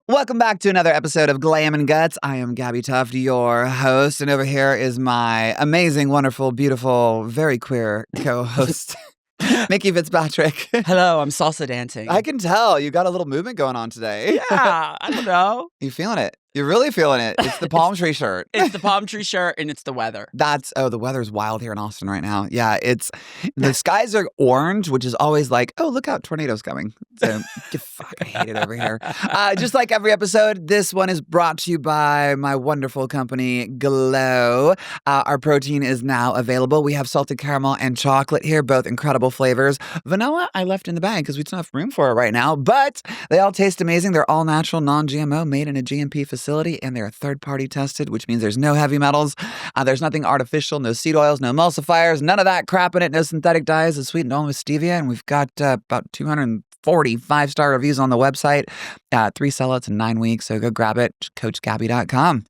Welcome back to another episode of Glam and Guts. I am Gabbi Tuft, your host, and over here is my amazing, wonderful, beautiful, very queer co-host, Mickey Fitzpatrick. Hello, I'm salsa dancing. I can tell you got a little movement going on today. Yeah, I don't know. You feeling it? You're really feeling it. It's the palm tree shirt. It's the palm tree shirt and it's the weather. The weather's wild here in Austin right now. Yeah, the skies are orange, which is always like, oh, look out, tornadoes coming. So, fuck, I hate it over here. Just like every episode, this one is brought to you by my wonderful company, Glow. Our protein is now available. We have salted caramel and chocolate here, both incredible flavors. Vanilla, I left in the bag because we don't have room for it right now, but they all taste amazing. They're all natural, non-GMO, made in a GMP facility, and they're third-party tested, which means there's no heavy metals. There's nothing artificial, no seed oils, no emulsifiers, none of that crap in it, no synthetic dyes. It's sweetened only with stevia, and we've got about 240 5-star reviews on the website. 3 sellouts in 9 weeks, so go grab it. CoachGabbi.com.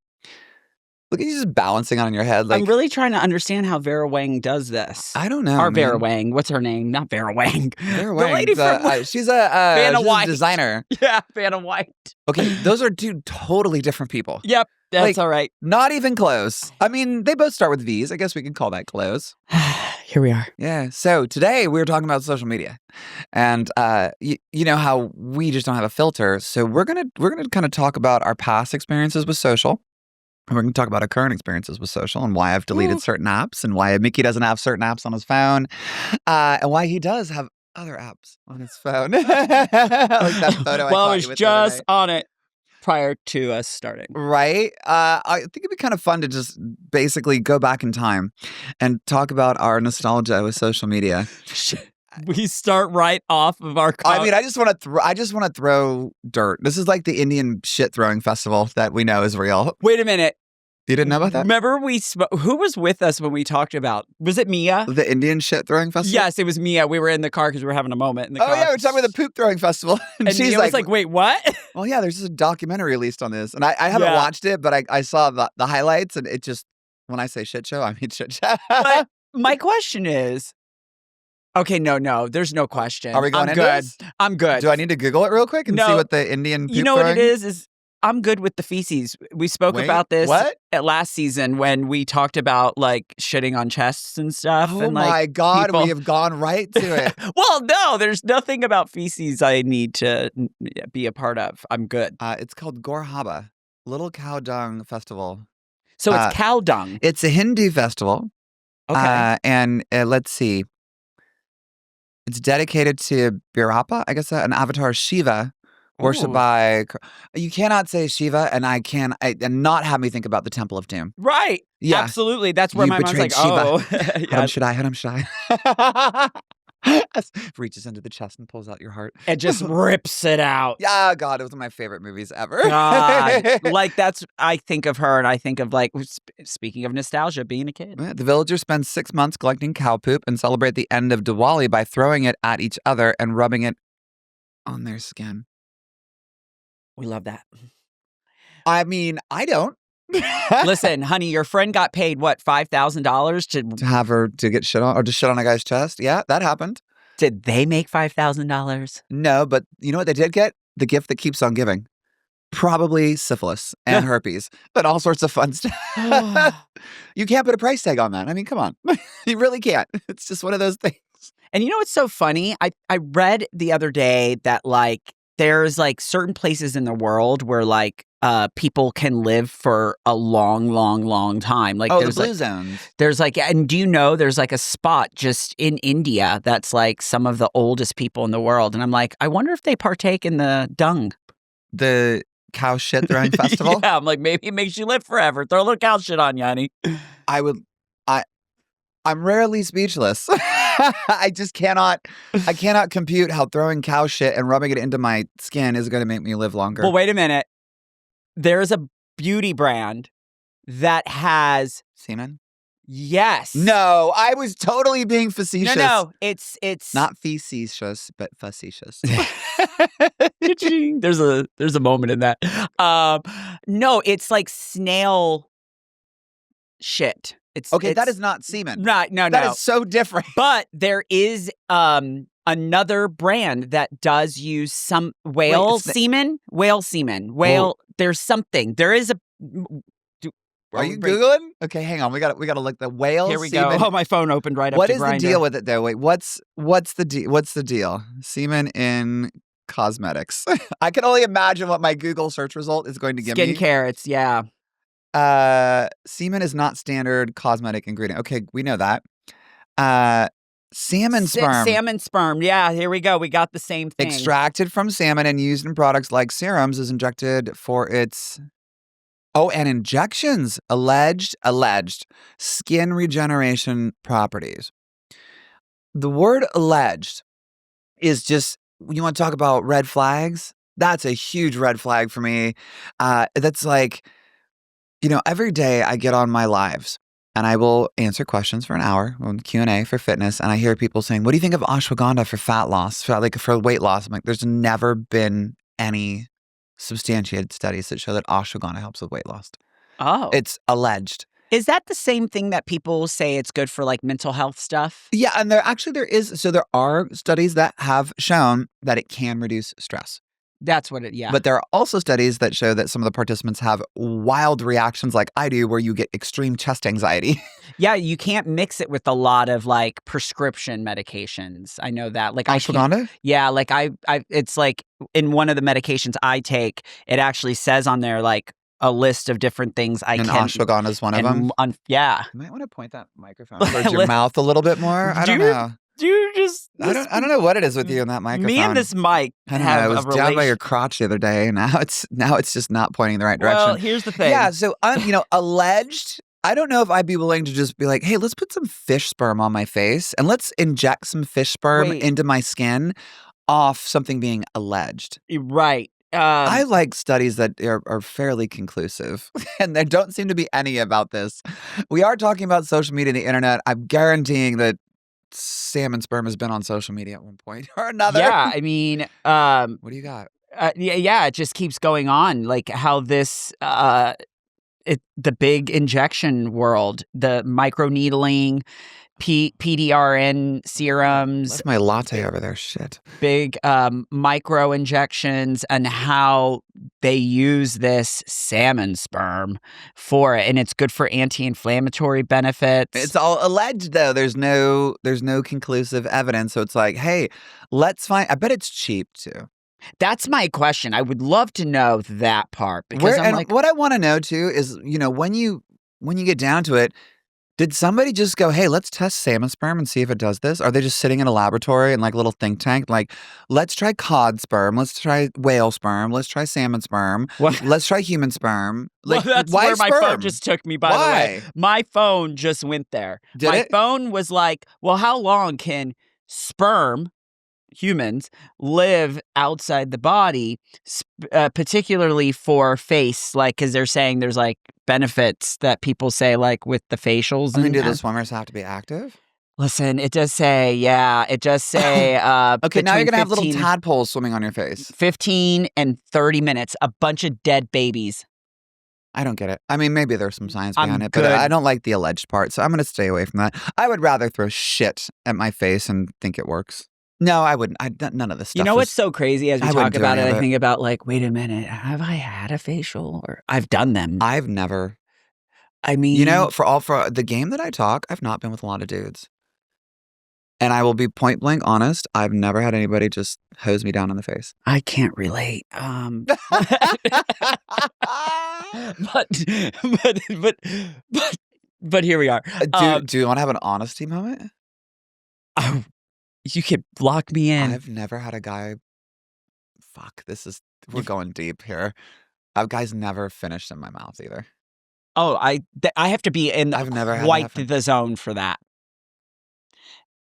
Look at you just balancing on your head. Like, I'm really trying to understand how Vera Wang does this. I don't know. Or Vera Wang. What's her name? Not Vera Wang. Vera The Wang. lady from She's a White. designer. Yeah, Vanna White. Okay, those are two totally different people. Yep, that's all right. Not even close. I mean, they both start with V's. I guess we can call that close. Here we are. Yeah. So today we're talking about social media, and you know how we just don't have a filter. So we're gonna kind of talk about our past experiences with social. And we're going to talk about our current experiences with social and why I've deleted certain apps and why Mickey doesn't have certain apps on his phone, and why he does have other apps on his phone. Like that photo I was just on it prior to us starting. Right? I think it'd be kind of fun to just basically go back in time and talk about our nostalgia with social media. We start right off of our. I mean, I just want to throw dirt. This is like the Indian shit throwing festival that we know is real. Wait a minute. You didn't know about that? Remember who was with us when we talked about? Was it Mia? The Indian shit throwing festival? Yes, it was Mia. We were in the car because we were having a moment in the car. Oh yeah, we were talking about the poop throwing festival, and she's Mia was like, "Wait, what?" Well, yeah, there's just a documentary released on this, and I haven't watched it, but I saw the highlights, and it just, when I say shit show, I mean shit show. But my question is. Okay, no, there's no question. Are we going into this? I'm good. Do I need to Google it real quick and see what the Indian poop You know what throwing? it is I'm good with the feces. We spoke about this at last season when we talked about like shitting on chests and stuff. Oh and, my like, God, people... we have gone right to it. Well, no, there's nothing about feces I need to be a part of. I'm good. It's called Gorhaba, Little Cow Dung Festival. So it's cow dung. It's a Hindu festival. Okay. And let's see. It's dedicated to Birappa, I guess, an avatar Shiva, worshipped by. You cannot say Shiva, and not have me think about the Temple of Doom. Right. Yeah. Absolutely. That's where my mind's like, Shiva. oh. Hadam Shai. Reaches into the chest and pulls out your heart. It just rips it out. Yeah, God, it was one of my favorite movies ever. God. Like, I think of her and I think of, like, speaking of nostalgia, being a kid. The villagers spend 6 months collecting cow poop and celebrate the end of Diwali by throwing it at each other and rubbing it on their skin. We love that. I mean, I don't. Listen, honey, your friend got paid, what, $5,000 to have her to get shit on, or to shit on a guy's chest? Yeah, that happened. Did they make $5,000? No, but you know what they did get? The gift that keeps on giving. Probably syphilis and herpes, but all sorts of fun stuff. You can't put a price tag on that. I mean, come on. You really can't. It's just one of those things. And you know what's so funny? I read the other day that, like, there's, like, certain places in the world where, like, people can live for a long time. Like, there's the blue zones. There's like, and do you know there's like a spot just in India that's like some of the oldest people in the world? And I'm like, I wonder if they partake in the dung. The cow shit throwing festival? Yeah, I'm like, maybe it makes you live forever. Throw a little cow shit on you, honey. I'm rarely speechless. I cannot compute how throwing cow shit and rubbing it into my skin is going to make me live longer. Well, wait a minute. There's a beauty brand that has semen. Yes. No, I was totally being facetious. No, it's not facetious, but facetious. There's a moment in that. No, it's like snail shit. That is not semen. Right, no. That is so different. But there is another brand that does use some whale semen. There's something. There is a. Are you Googling? Okay, hang on. We got to look the whale. Here we semen. go. Oh, my phone opened right up. What to is Grindr. the deal with it though? Wait, what's the deal? Semen in cosmetics. I can only imagine what my Google search result is going to give me. Skincare. It's semen is not standard cosmetic ingredient. Okay, we know that. Salmon sperm. Salmon sperm. Yeah, here we go. We got the same thing. Extracted from salmon and used in products like serums is injected for its and injections alleged skin regeneration properties. The word alleged is just, you want to talk about red flags? That's a huge red flag for me. That's like, every day I get on my lives and I will answer questions for an hour on Q&A for fitness. And I hear people saying, what do you think of ashwagandha for fat loss, for weight loss? I'm like, there's never been any substantiated studies that show that ashwagandha helps with weight loss. Oh. It's alleged. Is that the same thing that people say it's good for like mental health stuff? Yeah, and there are studies that have shown that it can reduce stress. That's what yeah. But there are also studies that show that some of the participants have wild reactions like I do, where you get extreme chest anxiety. Yeah, you can't mix it with a lot of like prescription medications. I know that. Like ashwagandha? Yeah, like I it's like in one of the medications I take, it actually says on there like a list of different things I can. And ashwagandha is one of them? Yeah. You might want to point that microphone towards your mouth a little bit more. I don't know. I don't know what it is with you and that microphone. Me and this mic. I don't know. It was down by your crotch the other day, and now it's just not pointing in the right direction. Well, here's the thing. Yeah, so alleged. I don't know if I'd be willing to just be like, hey, let's put some fish sperm on my face and let's inject some fish sperm into my skin off something being alleged. Right. I like studies that are fairly conclusive, and there don't seem to be any about this. We are talking about social media and the internet. I'm guaranteeing that salmon sperm has been on social media at one point or another. Yeah, I mean, what do you got? Yeah, it just keeps going on. Like how this, the big injection world, the microneedling, PDRN serums. Left my latte over there. Shit. Big micro injections and how they use this salmon sperm for it, and it's good for anti-inflammatory benefits. It's all alleged though. There's no conclusive evidence. So it's like, hey, let's find. I bet it's cheap too. That's my question. I would love to know that part because what I want to know too is, when you get down to it. Did somebody just go, hey, let's test salmon sperm and see if it does this? Are they just sitting in a laboratory and like a little think tank? Like, let's try cod sperm. Let's try whale sperm. Let's try salmon sperm. What? Let's try human sperm. Like, well, that's why where sperm? My phone just took me, by the way. My phone just went there. My phone was like, well, how long can sperm, humans, live outside the body, particularly for face? Like, because they're saying there's like benefits that people say, like with the facials. I mean, do the swimmers have to be active? Listen, it does say, it does say. Okay, now you're going to have little tadpoles swimming on your face. 15 and 30 minutes, a bunch of dead babies. I don't get it. I mean, maybe there's some science behind it, but I don't like the alleged part, so I'm going to stay away from that. I would rather throw shit at my face and think it works. No, I wouldn't. None of this stuff. You know what's so crazy as we talk about it? I think about like, wait a minute, have I had a facial? Or I've done them. I've never. I mean, for the game that I talk, I've not been with a lot of dudes, and I will be point blank honest. I've never had anybody just hose me down in the face. I can't relate. But here we are. Do you want to have an honesty moment? You could lock me in. I've never had a guy. Fuck, we're going deep here. Guys never finished in my mouth either. Oh, I have to be in I've never quite the zone for that.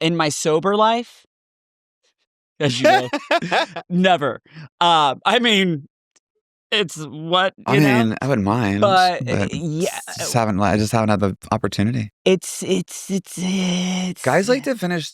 In my sober life, as you know, never. I mean, it's what you know. I wouldn't mind, but yeah, I just haven't had the opportunity. It's guys like to finish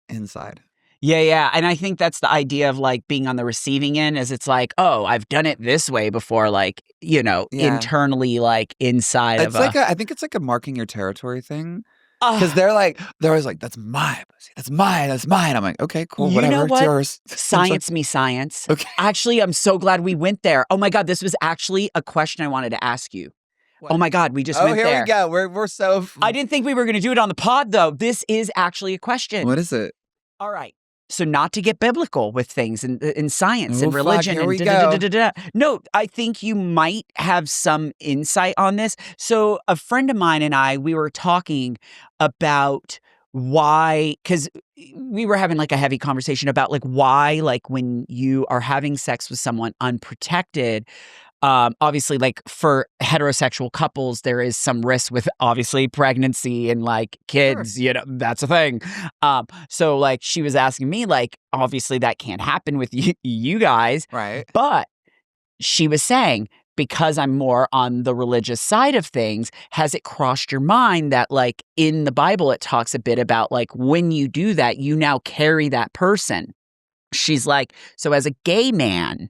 inside. Yeah. And I think that's the idea of like being on the receiving end is it's like, oh, I've done it this way before, like, internally, like inside I think it's like a marking your territory thing. Because they're always like, that's my pussy. That's mine. That's mine. I'm like, okay, cool, You whatever. know what? It's yours. Science me science. Okay. Actually, I'm so glad we went there. Oh my God, this was actually a question I wanted to ask you. What? Oh my God, we just went there. Oh, here we go. We're so... I didn't think we were going to do it on the pod, though. This is actually a question. What is it? All right. So not to get biblical with things in science and religion. Here we go. No, I think you might have some insight on this. So a friend of mine and I, we were talking about why, because we were having like a heavy conversation about like why, like when you are having sex with someone unprotected, obviously, like for heterosexual couples, there is some risk with obviously pregnancy and like kids, you know, that's a thing. So like she was asking me, like, obviously that can't happen with you guys. Right. But she was saying, because I'm more on the religious side of things, has it crossed your mind that like in the Bible, it talks a bit about like when you do that, you now carry that person. She's like, so as a gay man,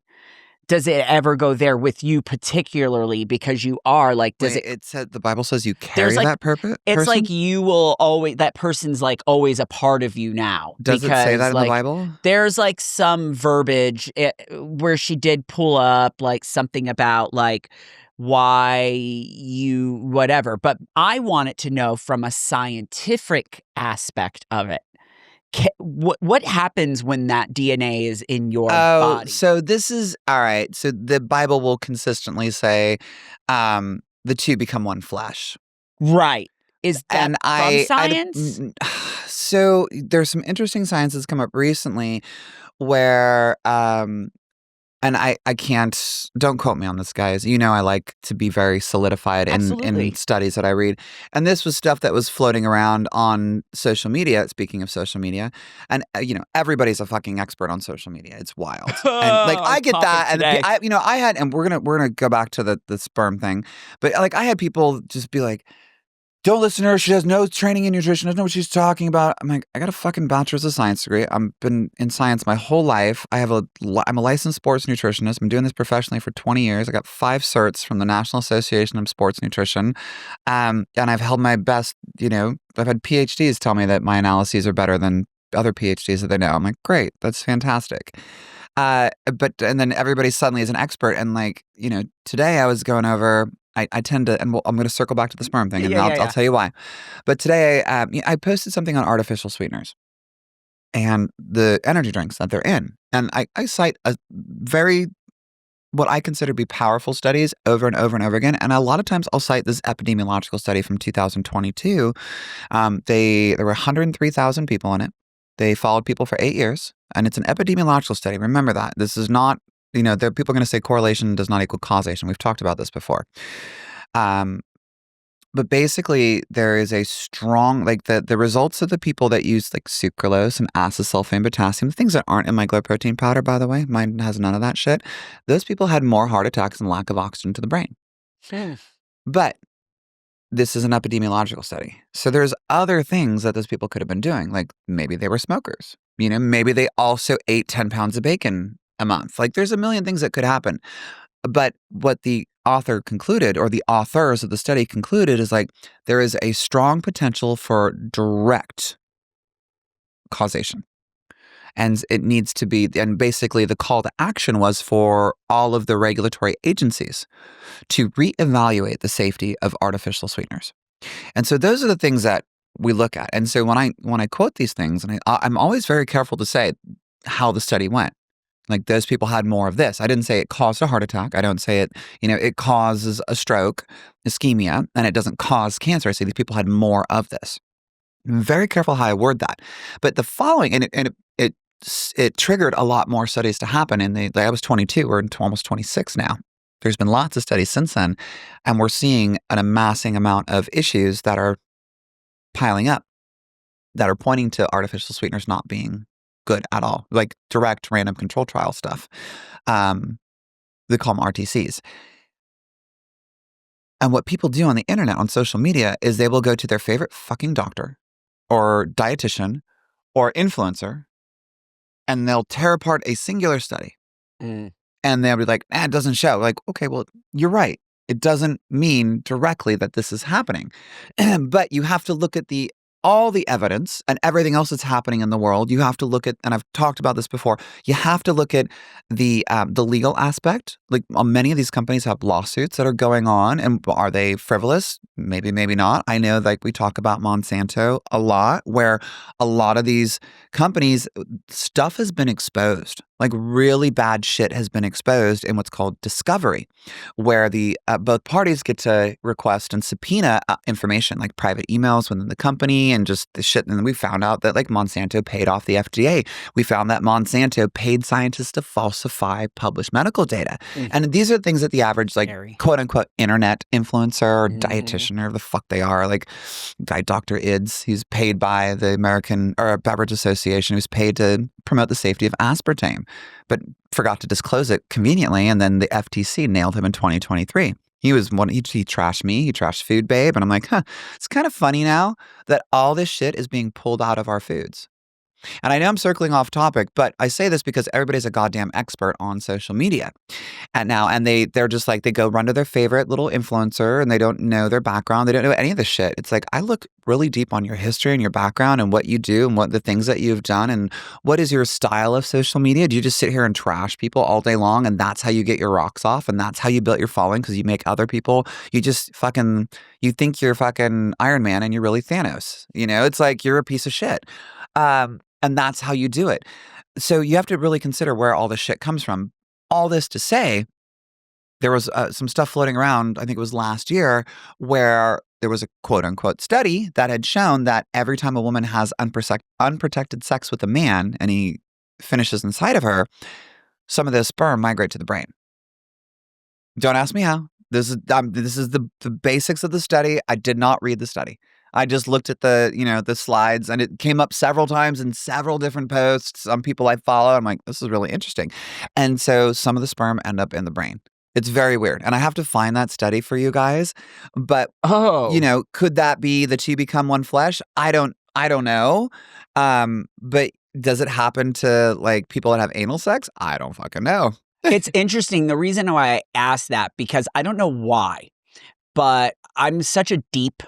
does it ever go there with you particularly because you are like, does Wait, it said the Bible says you carry like, that person? It's like you will always, that person's like always a part of you now. Does it say that in the Bible? There's like some verbiage where she did pull up like something about like why you, whatever. But I wanted to know from a scientific aspect of it. What happens when that DNA is in your body? So this is all right. So the Bible will consistently say, the two become one flesh. Right. Is that from science? So there's some interesting science that's come up recently where and I can't, don't quote me on this, guys. You know, I like to be very solidified in studies that I read. And this was stuff that was floating around on social media, speaking of social media. And, you know, everybody's a fucking expert on social media. It's wild. And like, I get that. And I had, and we're going to go back to the sperm thing. But like, I had people just be like, don't listen to her. She has no training in nutrition. Doesn't know what she's talking about. I'm like, I got a fucking bachelor's of science degree. I've been in science my whole life. I'm a licensed sports nutritionist. I'm doing this professionally for 20 years. I got 5 certs from the National Association of Sports Nutrition. And I've held my best, you know, I've had PhDs tell me that my analyses are better than other PhDs that they know. I'm like, great. That's fantastic. And then everybody suddenly is an expert. And like, you know, today I was going over, I tend to, and I'm going to circle back to the sperm thing, and I'll tell you why. But today, I posted something on artificial sweeteners and the energy drinks that they're in. And I cite a very, what I consider to be powerful studies over and over and over again. And a lot of times I'll cite this epidemiological study from 2022. There were 103,000 people in it. They followed people for 8 years. And it's an epidemiological study. Remember that. This is not, you know, there are people going to say correlation does not equal causation. We've talked about this before. But basically, there is a strong, like the results of the people that use like sucralose and acesulfame potassium, the things that aren't in my Glow protein powder, by the way, mine has none of that shit. Those people had more heart attacks and lack of oxygen to the brain. But this is an epidemiological study. So there's other things that those people could have been doing. Like maybe they were smokers. You know, maybe they also ate 10 pounds of bacon a month. Like there's a million things that could happen. But what the author concluded, or the authors of the study concluded, is like there is a strong potential for direct causation. And it needs to be, and basically the call to action was for all of the regulatory agencies to reevaluate the safety of artificial sweeteners. And so those are the things that we look at. And so when I quote these things, and I'm always very careful to say how the study went. Like those people had more of this. I didn't say it caused a heart attack. I don't say it, you know, it causes a stroke, ischemia, and it doesn't cause cancer. I say these people had more of this. I'm very careful how I word that. But the following, and it triggered a lot more studies to happen. And I was 22, we're almost 26 now. There's been lots of studies since then, and we're seeing an amassing amount of issues that are piling up that are pointing to artificial sweeteners not being good at all, like direct random control trial stuff. They call them RTCs. And what people do on the internet, on social media, is they will go to their favorite fucking doctor or dietitian or influencer, and they'll tear apart a singular study. And they'll be like, it doesn't show. Like, okay, well, you're right. It doesn't mean directly that this is happening. But you have to look at the all the evidence and everything else that's happening in the world, you have to look at, and I've talked about this before, you have to look at the legal aspect. Like many of these companies have lawsuits that are going on, and are they frivolous? Maybe, maybe not. I know, like we talk about Monsanto a lot, where a lot of these companies, stuff has been exposed. Like really bad shit has been exposed in what's called discovery, where the both parties get to request and subpoena information like private emails within the company and just the shit. And we found out that like Monsanto paid off the FDA. We found that Monsanto paid scientists to falsify published medical data. And these are things that the average like quote unquote internet influencer or dietitian or the fuck they are, like guy Dr. Ids, he's paid by the American or Beverage Association, who's paid to promote the safety of aspartame, but forgot to disclose it conveniently. And then the FTC nailed him in 2023. He trashed me. He trashed Food Babe. And I'm like, it's kind of funny now that all this shit is being pulled out of our foods. And I know I'm circling off topic, but I say this because everybody's a goddamn expert on social media. And they're just like, they go run to their favorite little influencer and they don't know their background. They don't know any of this shit. It's like, I look really deep on your history and your background and what you do and what the things that you've done and what is your style of social media. Do you just sit here and trash people all day long and that's how you get your rocks off and that's how you build your following because you make other people, you think you're fucking Iron Man and you're really Thanos. You know, it's like you're a piece of shit. And that's how you do it. So you have to really consider where all this shit comes from. All this to say, there was some stuff floating around, I think it was last year, where there was a quote-unquote study that had shown that every time a woman has unprotected sex with a man and he finishes inside of her, some of the sperm migrate to the brain. Don't ask me how. This is the basics of the study. I did not read the study. I just looked at the slides and it came up several times in several different posts. Some people I follow, I'm like, this is really interesting. And so some of the sperm end up in the brain. It's very weird. And I have to find that study for you guys. But, could that be the two become one flesh? I don't know. But does it happen to like people that have anal sex? I don't fucking know. It's interesting. The reason why I asked that, because I don't know why, but I'm such a deep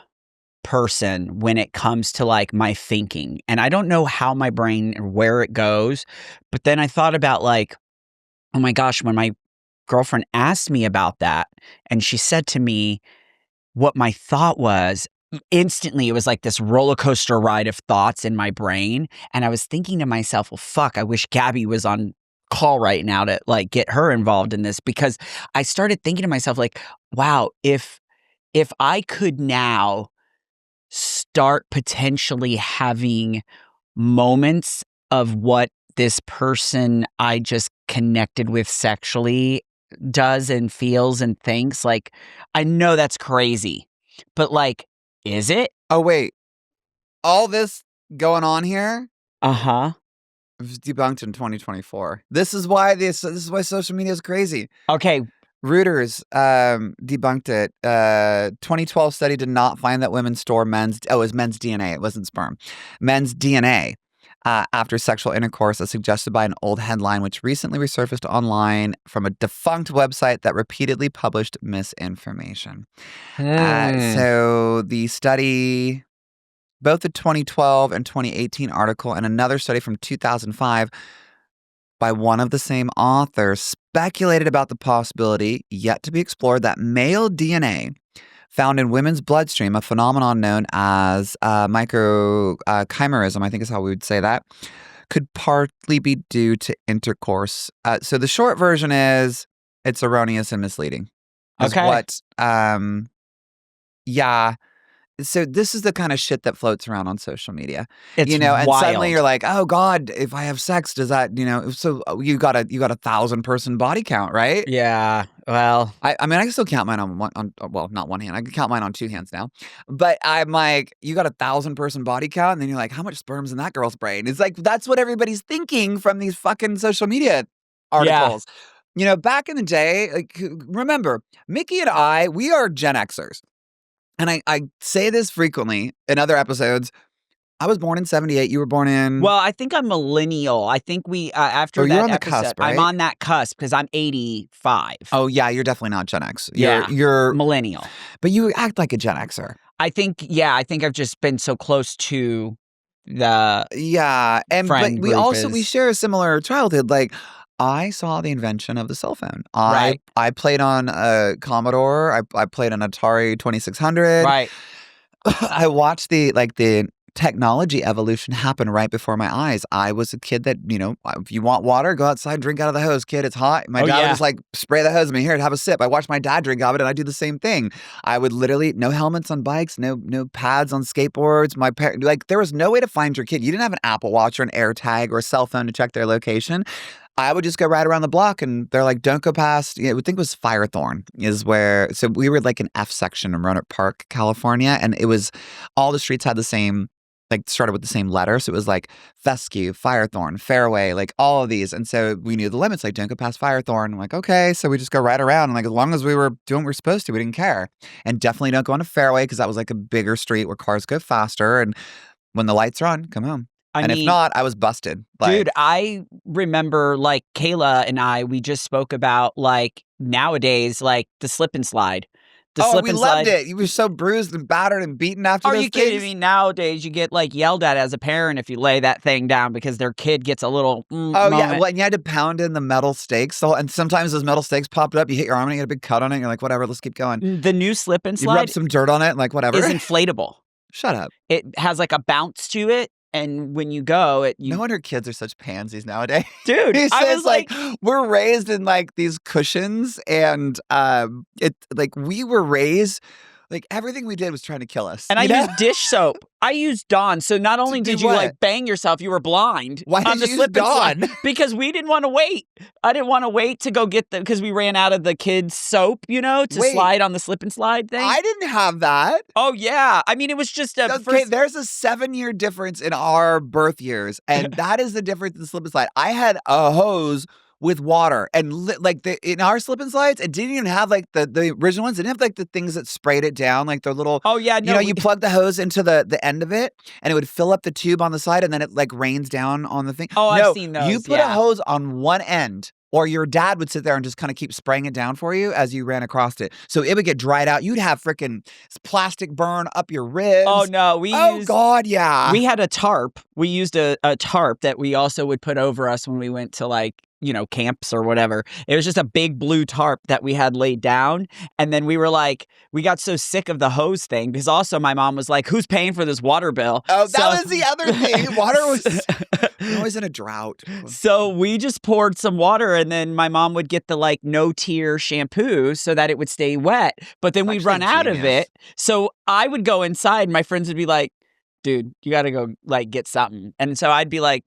person when it comes to like my thinking, and I don't know how my brain or where it goes. But then I thought about like, oh my gosh, when my girlfriend asked me about that and she said to me what my thought was, instantly it was like this roller coaster ride of thoughts in my brain. And I was thinking to myself, well, fuck, I wish Gabbi was on call right now to like get her involved in this, because I started thinking to myself like, wow, if I could now start potentially having moments of what this person I just connected with sexually does and feels and thinks, like, I know that's crazy, but like, is it? Oh, wait. All this going on here? Uh-huh. It was debunked in 2024. This is why social media is crazy. Okay. Reuters debunked it. 2012 study did not find that women store it was men's DNA. It wasn't sperm. Men's DNA after sexual intercourse, as suggested by an old headline, which recently resurfaced online from a defunct website that repeatedly published misinformation. So the study, both the 2012 and 2018 article and another study from 2005 by one of the same authors, speculated about the possibility, yet to be explored, that male DNA found in women's bloodstream, a phenomenon known as microchimerism, I think is how we would say that, could partly be due to intercourse. So the short version is it's erroneous and misleading. Okay. So this is the kind of shit that floats around on social media. It's and wild. Suddenly you're like, oh God, if I have sex, does that, so you got a 1,000-person body count, right? Yeah. Well, I mean, I can still count mine not one hand. I can count mine on two hands now. But I'm like, you got 1,000-person body count, and then you're like, how much sperm's in that girl's brain? It's like, that's what everybody's thinking from these fucking social media articles. Yeah. Back in the day, like, remember, Mickey and I, we are Gen Xers. And I say this frequently in other episodes. I was born in 78. You were born in... Well, I think I'm millennial. I think we, after that you're on episode, the cusp, right? I'm on that cusp because I'm 85. Oh, yeah, you're definitely not Gen X. You're millennial. But you act like a Gen Xer. I think I've just been so close to the but we share a similar childhood. Like, I saw the invention of the cell phone. I played on a Commodore. I played on Atari 2600. Right. I watched the technology evolution happen right before my eyes. I was a kid that, if you want water, go outside, drink out of the hose, kid. It's hot. My dad would just like spray the hose at me. Here, have a sip. I watched my dad drink out of it, and I do the same thing. I would literally, no helmets on bikes, no pads on skateboards. My parents, there was no way to find your kid. You didn't have an Apple Watch or an AirTag or a cell phone to check their location. I would just go right around the block, and they're like, don't go past, I would think it was Firethorn so we were like an F section in Roanoke Park, California, and it was, all the streets had the same, started with the same letter. So it was like Fescue, Firethorn, Fairway, like all of these. And so we knew the limits, like don't go past Firethorn. I'm like, okay. So we just go right around. And like, as long as we were doing what we were supposed to, we didn't care. And definitely don't go on a Fairway because that was like a bigger street where cars go faster. And when the lights are on, come home. If not, I was busted. Dude, I remember like Kayla and we just spoke about like nowadays, like the slip and slide. We loved it. You were so bruised and battered and beaten after those things. Are you kidding me? Nowadays, you get like yelled at as a parent if you lay that thing down because their kid gets a little moment. Yeah. Well, and you had to pound in the metal stakes. And sometimes those metal stakes popped up. You hit your arm and you get a big cut on it. And you're like, whatever, let's keep going. The new slip and slide. You rub some dirt on it and like, whatever. Is inflatable. Shut up. It has like a bounce to it. And when you go, no wonder kids are such pansies nowadays. Dude, I was like, we're raised in like these cushions, and we were raised like everything we did was trying to kill us. And I used dish soap. I used Dawn. So not only did you like bang yourself, you were blind. Why did you use Dawn? Because we didn't want to wait. I didn't want to wait to go get them because we ran out of the kids' soap, to slide on the slip and slide thing. I didn't have that. Oh, yeah. I mean, it was just there's a 7-year difference in our birth years, and that is the difference in the slip and slide. I had a hose with water, and in our slip and slides, it didn't even have like the original ones. It didn't have like the things that sprayed it down, like the little. Oh yeah, no. You plug the hose into the end of it, and it would fill up the tube on the side, and then it like rains down on the thing. Oh, I've seen those. You put a hose on one end. Or your dad would sit there and just kind of keep spraying it down for you as you ran across it. So it would get dried out. You'd have freaking plastic burn up your ribs. Oh, no. God, yeah. We had a tarp. We used a tarp that we also would put over us when we went to like, camps or whatever. It was just a big blue tarp that we had laid down. And then we were like, we got so sick of the hose thing because also my mom was like, who's paying for this water bill? Oh, that was the other thing. Water was always in a drought. So we just poured some water, and then my mom would get the like no-tear shampoo so that it would stay wet. But then we'd run out of it. So I would go inside and my friends would be like, dude, you got to go like get something. And so I'd be like,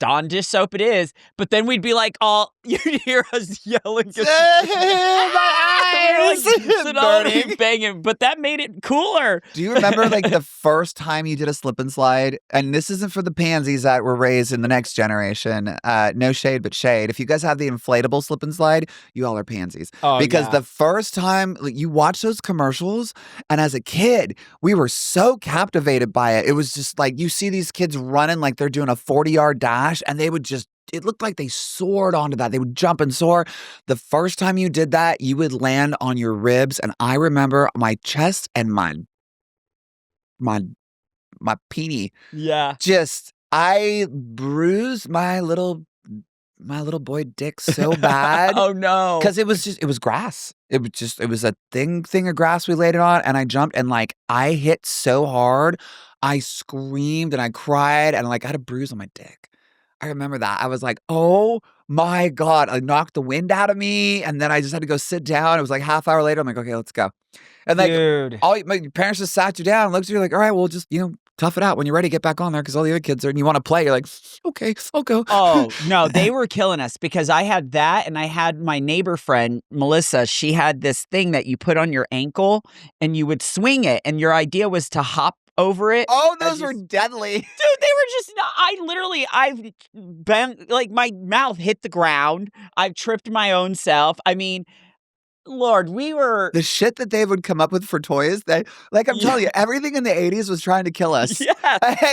Dawn dish soap it is. But then we'd be like, you'd hear us yelling. My eyes! Burning. Banging. But that made it cooler. Do you remember like the first time you did a slip and slide? And this isn't for the pansies that were raised in the next generation. No shade, but shade. If you guys have the inflatable slip and slide, you all are pansies. Oh, because the first time you watch those commercials, and as a kid, we were so captivated by it. It was just like you see these kids running like they're doing a 40-yard dash. And they would it looked like they soared onto that. They would jump and soar. The first time you did that, you would land on your ribs. And I remember my chest and my peenie. Yeah. I bruised my little boy dick so bad. Oh no. Because it was grass. It was a thing of grass we laid it on, and I jumped, and like I hit so hard, I screamed and I cried, and like I had a bruise on my dick. I remember that. I was like, oh my God. I knocked the wind out of me. And then I just had to go sit down. It was like half hour later. I'm like, okay, let's go. And like, dude, my parents just sat you down and looked at you like, all right, well, just, tough it out. When you're ready, get back on there because all the other kids are, and you want to play. You're like, okay, I'll go. Oh, no, they were killing us because I had that, and I had my neighbor friend, Melissa. She had this thing that you put on your ankle and you would swing it. And your idea was to hop over it. Oh, those were deadly. Dude, they were just, I've been, like, my mouth hit the ground. I've tripped my own self. I mean, Lord, we were... The shit that they would come up with for toys, I'm telling you, everything in the 80s was trying to kill us. Yeah.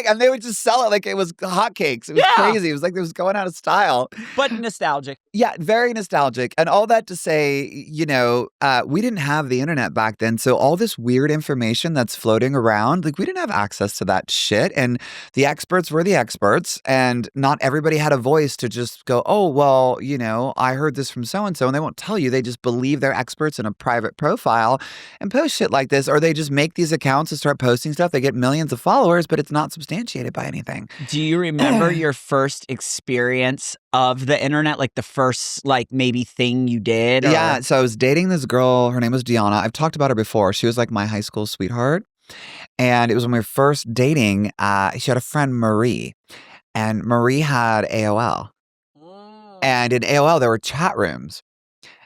And they would just sell it like it was hotcakes. It was crazy. It was like it was going out of style. But nostalgic. Yeah, very nostalgic. And all that to say, we didn't have the internet back then. So all this weird information that's floating around, like we didn't have access to that shit. And the experts were the experts. And not everybody had a voice to just go, oh, well, I heard this from so-and-so. And they won't tell you. They just believe they're experts in a private profile and post shit like this. Or they just make these accounts and start posting stuff. They get millions of followers, but it's not substantiated by anything. Do you remember your first experience of the internet? Like the first, maybe thing you did? Or... Yeah. So I was dating this girl. Her name was Deanna. I've talked about her before. She was like my high school sweetheart. And it was when we were first dating. She had a friend, Marie. And Marie had AOL. And in AOL, there were chat rooms.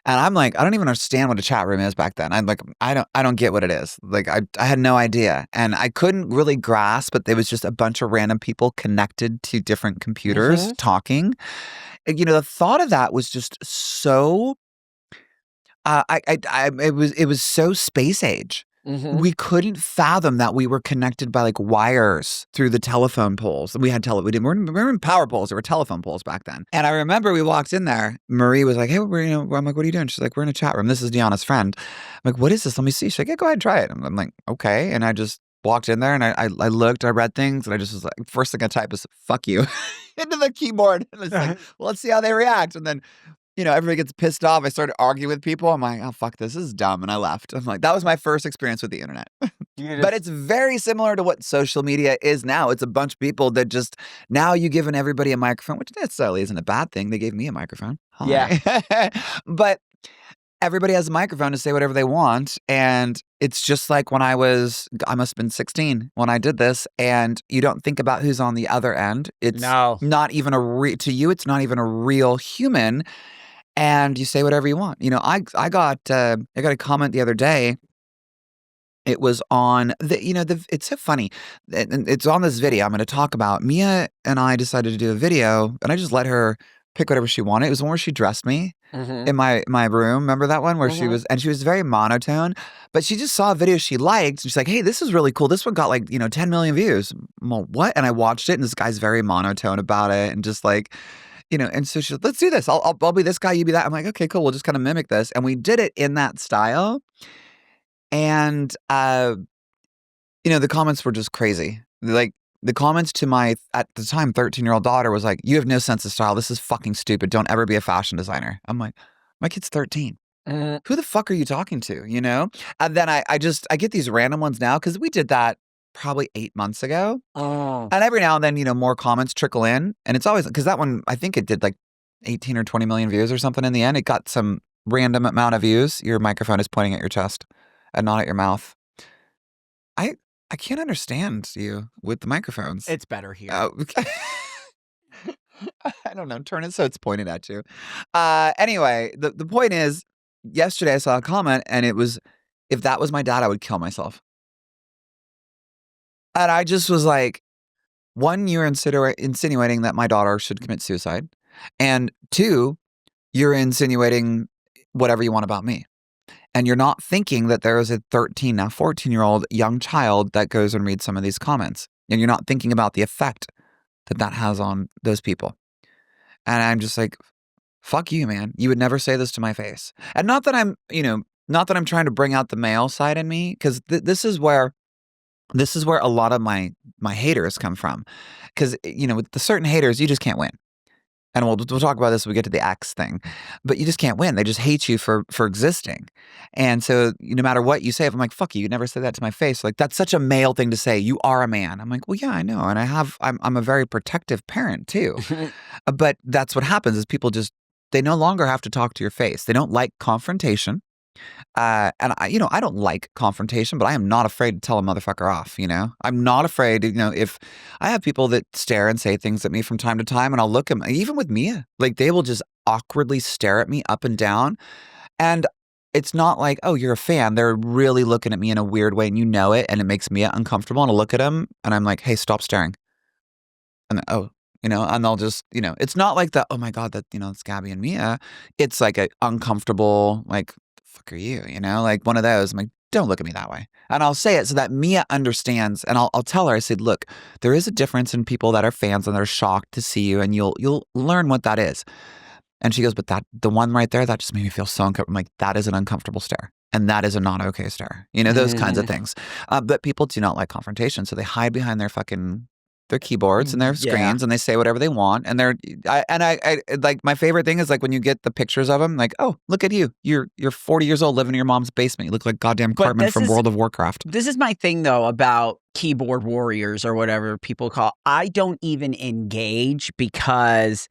And I'm like, I don't even understand what a chat room is back then. I'm like, I don't get what it is. Like, I had no idea. And I couldn't really grasp, but there was just a bunch of random people connected to different computers talking. And, the thought of that was just so, it was so space age. We couldn't fathom that we were connected by like wires through the telephone poles. We were in power poles. There were telephone poles back then. And I remember we walked in there. Marie was like, hey, I'm like, what are you doing? She's like, we're in a chat room. This is Deanna's friend. I'm like, what is this? Let me see. She's like, yeah, go ahead and try it. I'm like, okay. And I just walked in there and I looked, I read things, and I just was like, first thing I type is fuck you into the keyboard. And it's like, well, let's see how they react. And then everybody gets pissed off. I started arguing with people. I'm like, oh, fuck, this is dumb. And I left. I'm like, that was my first experience with the internet. But it's very similar to what social media is now. It's a bunch of people that just, now you giving everybody a microphone, which necessarily isn't a bad thing. They gave me a microphone. Hi. Yeah. But everybody has a microphone to say whatever they want. And it's just like when I must have been 16 when I did this, and you don't think about who's on the other end. It's not even to you, it's not even a real human. And you say whatever you want. I got a comment the other day. It was on it's so funny. It's on this video I'm going to talk about. Mia and I decided to do a video, and I just let her pick whatever she wanted. It was the one where she dressed me in my room. Remember that one where she was very monotone, but she just saw a video she liked. She's like, hey, this is really cool. This one got like, 10 million views. Well, what? And I watched it, and this guy's very monotone about it, and just like, and so she's like, let's do this. I'll be this guy, you be that. I'm like, okay, cool. We'll just kind of mimic this. And we did it in that style. And, the comments were just crazy. Like the comments to my, at the time, 13-year-old daughter was like, you have no sense of style. This is fucking stupid. Don't ever be a fashion designer. I'm like, my kid's 13. Who the fuck are you talking to? And then I get these random ones now because we did that probably 8 months ago. And every now and then, more comments trickle in. And it's always, because that one, I think it did like 18 or 20 million views or something in the end. It got some random amount of views. Your microphone is pointing at your chest and not at your mouth. I can't understand you with the microphones. It's better here. Oh, okay. I don't know. Turn it so it's pointed at you. Anyway, the point is, yesterday I saw a comment, and it was, if that was my dad, I would kill myself. And I just was like, one, you're insinuating that my daughter should commit suicide. And two, you're insinuating whatever you want about me. And you're not thinking that there is a 13, now 14-year-old young child that goes and reads some of these comments. And you're not thinking about the effect that has on those people. And I'm just like, fuck you, man. You would never say this to my face. And not that I'm trying to bring out the male side in me, because this is where a lot of my haters come from. Because, with the certain haters, you just can't win. And we'll talk about this when we get to the X thing. But you just can't win. They just hate you for existing. And so no matter what you say, if I'm like, fuck you, you never say that to my face. Like, that's such a male thing to say. You are a man. I'm like, well, yeah, I know. And I'm a very protective parent too. But that's what happens is people they no longer have to talk to your face. They don't like confrontation. And I don't like confrontation, but I am not afraid to tell a motherfucker off, I'm not afraid, if I have people that stare and say things at me from time to time, and I'll look at them, even with Mia, like they will just awkwardly stare at me up and down. And it's not like, oh, you're a fan. They're really looking at me in a weird way, and it, and it makes Mia uncomfortable. And I'll look at them and I'm like, hey, stop staring. And then, and they'll just, it's not like oh my God, that, it's Gabbi and Mia. It's like a uncomfortable, like, fuck are you? You know, like one of those. I'm like, don't look at me that way. And I'll say it so that Mia understands. And I'll tell her, I said, look, there is a difference in people that are fans and they're shocked to see you, and you'll learn what that is. And she goes, but the one right there, that just made me feel so uncomfortable. I'm like, that is an uncomfortable stare. And that is a not okay stare. You know, those kinds of things. But people do not like confrontation. So they hide behind their keyboards and their screens, and they say whatever they want. And I like, my favorite thing is like when you get the pictures of them, like, oh, look at you. You're 40 years old living in your mom's basement. You look like goddamn Cartman from World of Warcraft. This is my thing though about keyboard warriors or whatever people call. I don't even engage because,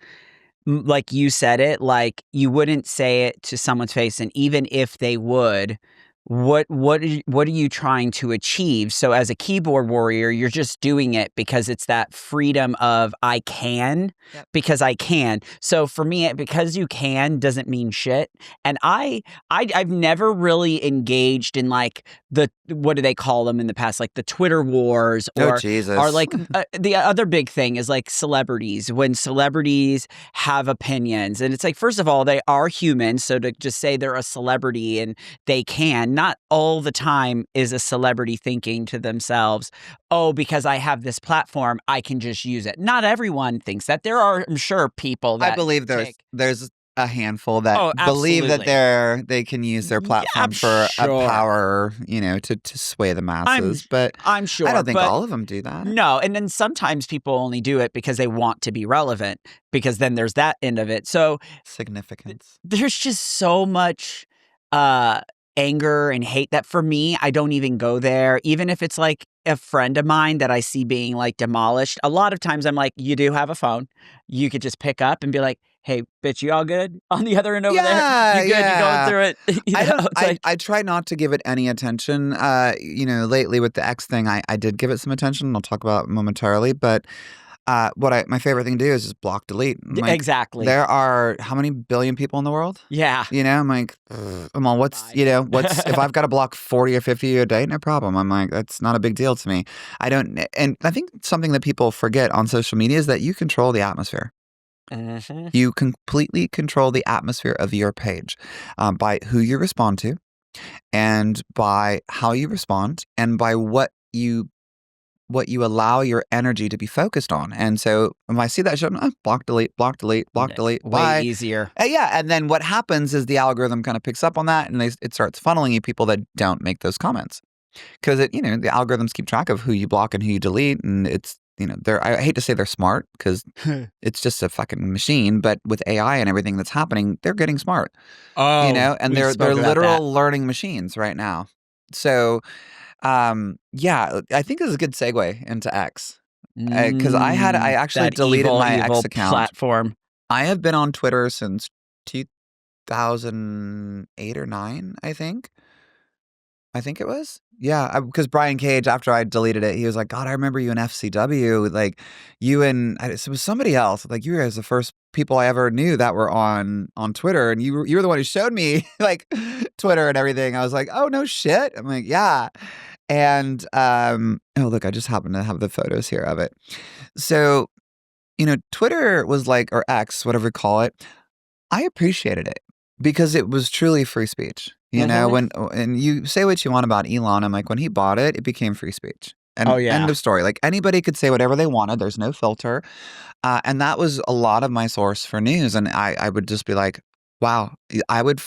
like you said it, like you wouldn't say it to someone's face, and even if they would, what are you trying to achieve? So as a keyboard warrior, you're just doing it because it's that freedom of I can, because I can. So for me, because you can doesn't mean shit. And I've never really engaged in like what do they call them in the past, like the Twitter wars, or like the other big thing is like celebrities. When celebrities have opinions, and it's like, first of all, they are humans, so to just say they're a celebrity and they can, not all the time is a celebrity thinking to themselves, oh, because I have this platform, I can just use it. Not everyone thinks that. There are, I'm sure, people that I believe there's a handful that believe that they can use their platform for a power, you know, to sway the masses. But I'm sure. I don't think all of them do that. No, and then sometimes people only do it because they want to be relevant, because then there's that end of it. So significance. There's just so much anger and hate that for me, I don't even go there. Even if it's like a friend of mine that I see being like demolished, a lot of times I'm like, you do have a phone. You could just pick up and be like, hey, bitch, you all good on the other end over there? You good? You going through it? You know, I try not to give it any attention. You know, lately with the X thing, I did give it some attention. I'll talk about it momentarily, but my favorite thing to do is just block, delete. Like, exactly. There are how many billion people in the world? Yeah. You know, I'm like, come on, if I've got to block 40 or 50 a day, no problem. I'm like, that's not a big deal to me. And I think something that people forget on social media is that you control the atmosphere. Mm-hmm. You completely control the atmosphere of your page by who you respond to, and by how you respond, and by what you allow your energy to be focused on. And so when I see that show, block, delete, block, delete, block, delete. Way easier. Yeah. And then what happens is the algorithm kind of picks up on that, and it starts funneling you people that don't make those comments. Because the algorithms keep track of who you block and who you delete. And it's, I hate to say they're smart, because it's just a fucking machine. But with AI and everything that's happening, they're getting smart. Oh, and they're literal learning machines right now. So yeah, I think this is a good segue into X, because I actually deleted my X account platform. I have been on Twitter since 2008 or 9, I think it was. Yeah, because Brian Cage, after I deleted it, he was like, God, I remember you in FCW, like you and it was somebody else. Like, you guys the first people I ever knew that were on Twitter, and you were the one who showed me like Twitter and everything. I was like, oh no shit. I'm like, yeah. And oh look, I just happen to have the photos here of it. So, Twitter was like, or X, whatever you call it, I appreciated it because it was truly free speech. And you say what you want about Elon. I'm like, when he bought it, it became free speech. And end of story. Like, anybody could say whatever they wanted. There's no filter. And that was a lot of my source for news. And I would just be like, wow, I would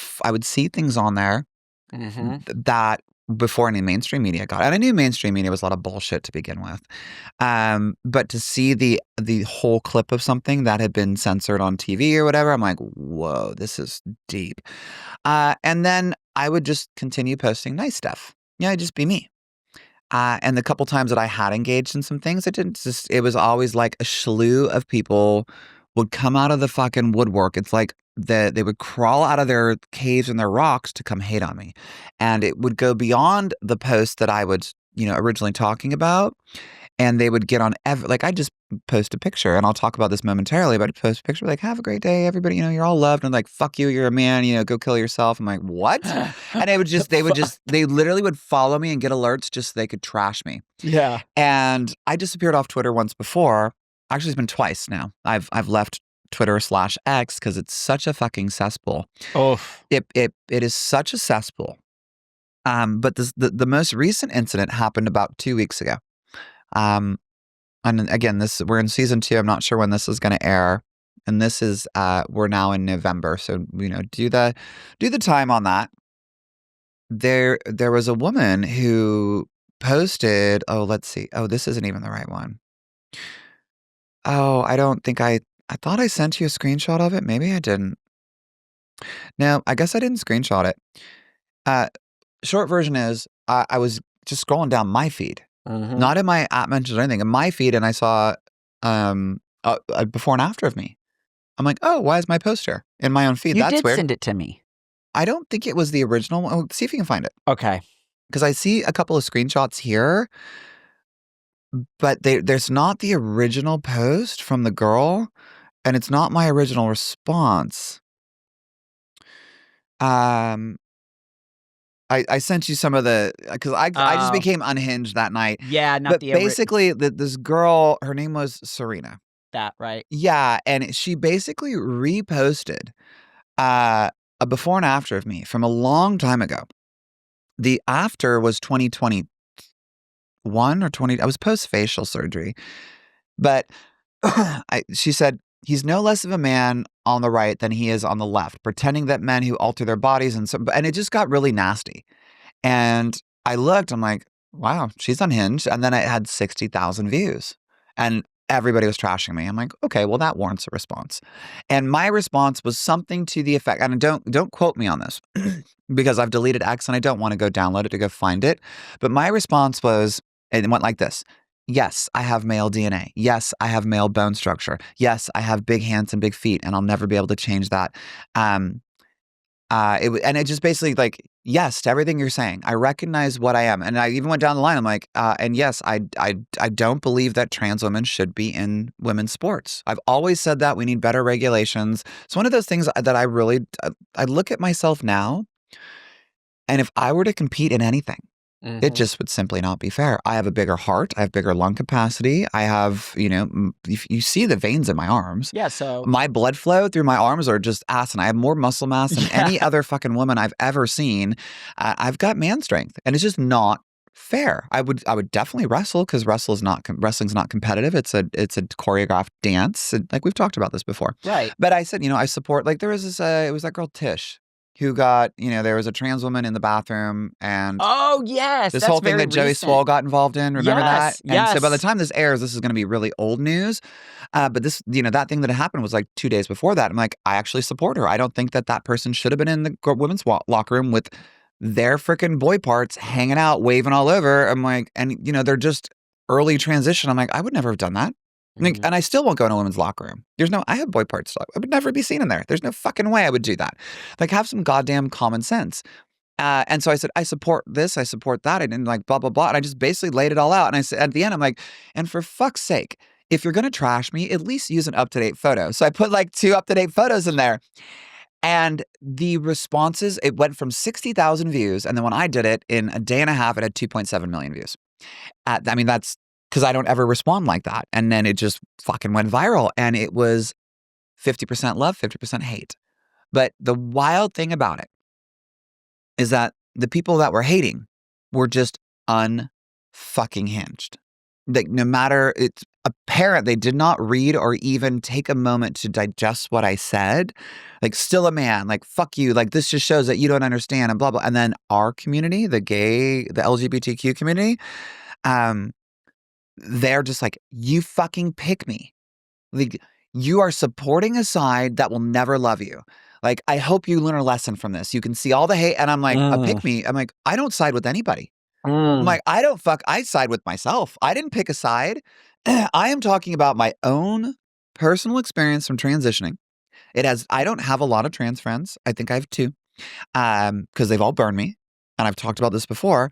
see things on there that before any mainstream media got it. And I knew mainstream media was a lot of bullshit to begin with. But to see the whole clip of something that had been censored on TV or whatever, I'm like, whoa, this is deep. And then I would just continue posting nice stuff. I'd just be me. And the couple times that I had engaged in some things, it was always like a slew of people would come out of the fucking woodwork. It's like they would crawl out of their caves and their rocks to come hate on me. And it would go beyond the post that I was, originally talking about. And they would get on like, I just post a picture, and I'll talk about this momentarily, but I post a picture like, have a great day, everybody, you're all loved. And like, fuck you, you're a man, go kill yourself. I'm like, what? And they literally would follow me and get alerts just so they could trash me. Yeah. And I disappeared off Twitter once before. Actually, it's been twice now. I've left Twitter/X because it's such a fucking cesspool. Oh, it is such a cesspool. But the most recent incident happened about 2 weeks ago. And again, we're in season 2. I'm not sure when this is going to air, and this is we're now in November, so do the time on that. There was a woman who posted. Oh, let's see. Oh, this isn't even the right one. Oh, I don't think I thought I sent you a screenshot of it. Maybe I didn't. No, I guess I didn't screenshot it. Short version is I was just scrolling down my feed, not in my app mentions or anything, in my feed, and I saw a before and after of me. I'm like, oh, why is my poster in my own feed? You That's did weird. Send it to me. I don't think it was the original one. Oh, see if you can find it. Okay. Because I see a couple of screenshots here, but there's not the original post from the girl, and it's not my original response. I sent you some of the because I just became unhinged that night. Yeah, not but the basically this girl, her name was Serena. That right? Yeah, and she basically reposted a before and after of me from a long time ago. The after was 2021 or 20. I was post facial surgery, but she said he's no less of a man on the right than he is on the left, pretending that men who alter their bodies and it just got really nasty. And I looked, I'm like, wow, she's unhinged. And then it had 60,000 views and everybody was trashing me. I'm like, okay, well, that warrants a response. And my response was something to the effect, and don't quote me on this because I've deleted X and I don't want to go download it to go find it. But my response was, it went like this. Yes, I have male DNA. Yes, I have male bone structure. Yes, I have big hands and big feet, and I'll never be able to change that. It just basically like, yes to everything you're saying. I recognize what I am. And I even went down the line. I'm like, and yes, I don't believe that trans women should be in women's sports. I've always said that we need better regulations. It's one of those things that I look at myself now, and if I were to compete in anything, it just would simply not be fair. I have a bigger heart. I have bigger lung capacity. I have, you see the veins in my arms. Yeah, so my blood flow through my arms are just asinine. I have more muscle mass than any other fucking woman I've ever seen. I've got man strength, and it's just not fair. I would definitely wrestle because wrestling's not competitive. It's a choreographed dance. Like we've talked about this before, right? But I said, I support. Like there was this. It was that girl Tish, who got, there was a trans woman in the bathroom, and oh yes, this whole thing that Joey Swole got involved in. Remember that? And so by the time this airs, this is going to be really old news. But this, that thing that happened was like 2 days before that. I'm like, I actually support her. I don't think that person should have been in the women's locker room with their freaking boy parts hanging out, waving all over. I'm like, and they're just early transition. I'm like, I would never have done that. And I still won't go in a women's locker room. I have boy parts. I would never be seen in there. There's no fucking way I would do that. Like, have some goddamn common sense. And so I said, I support this. I support that. I didn't like blah, blah, blah. And I just basically laid it all out. And I said, at the end, I'm like, and for fuck's sake, if you're going to trash me, at least use an up-to-date photo. So I put like 2 up-to-date photos in there. And the responses, it went from 60,000 views. And then when I did it in a day and a half, it had 2.7 million views. That's because I don't ever respond like that. And then it just fucking went viral. And it was 50% love, 50% hate. But the wild thing about it is that the people that were hating were just unfucking hinged. Like, no matter, it's apparent they did not read or even take a moment to digest what I said. Like, still a man, like, fuck you. Like, this just shows that you don't understand and blah, blah. And then our community, the LGBTQ community, they're just like, you fucking pick me. Like, you are supporting a side that will never love you. Like, I hope you learn a lesson from this. You can see all the hate. And I'm like, pick me. I'm like, I don't side with anybody. I'm like, I side with myself. I didn't pick a side. I am talking about my own personal experience from transitioning. I don't have a lot of trans friends. I think I have 2, because they've all burned me. And I've talked about this before.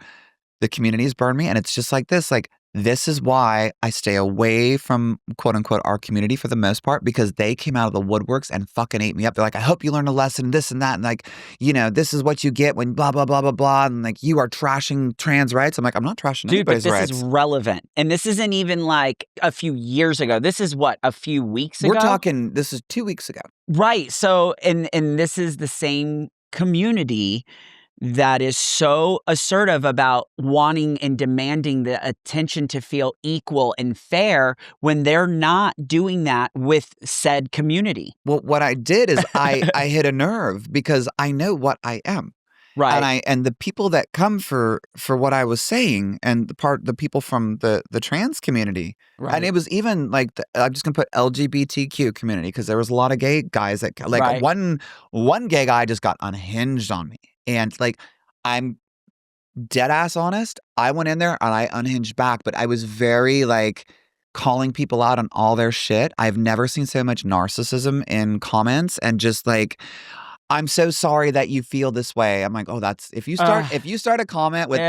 The community's burned me. And it's just like this, like, This is why I stay away from quote unquote our community for the most part, because they came out of the woodworks and fucking ate me up. They're like, I hope you learned a lesson, this and that. And like, this is what you get when blah, blah, blah, blah, blah. And like, you are trashing trans rights. I'm like, I'm not trashing anybody's rights. Dude, but this is relevant. And this isn't even like a few years ago. This is what, a few weeks ago? We're talking, this is 2 weeks ago. Right. So, and this is the same community that is so assertive about wanting and demanding the attention to feel equal and fair when they're not doing that with said community. Well, what I did is I hit a nerve because I know what I am. Right. And the people that come for what I was saying, and the people from the trans community, right. And it was even like I'm just gonna put LGBTQ community, because there was a lot of gay guys that like right. one gay guy just got unhinged on me, and like I'm dead ass honest. I went in there and I unhinged back, but I was very like calling people out on all their shit. I've never seen so much narcissism in comments, and just like, I'm so sorry that you feel this way. I'm like, oh, that's if you start a comment with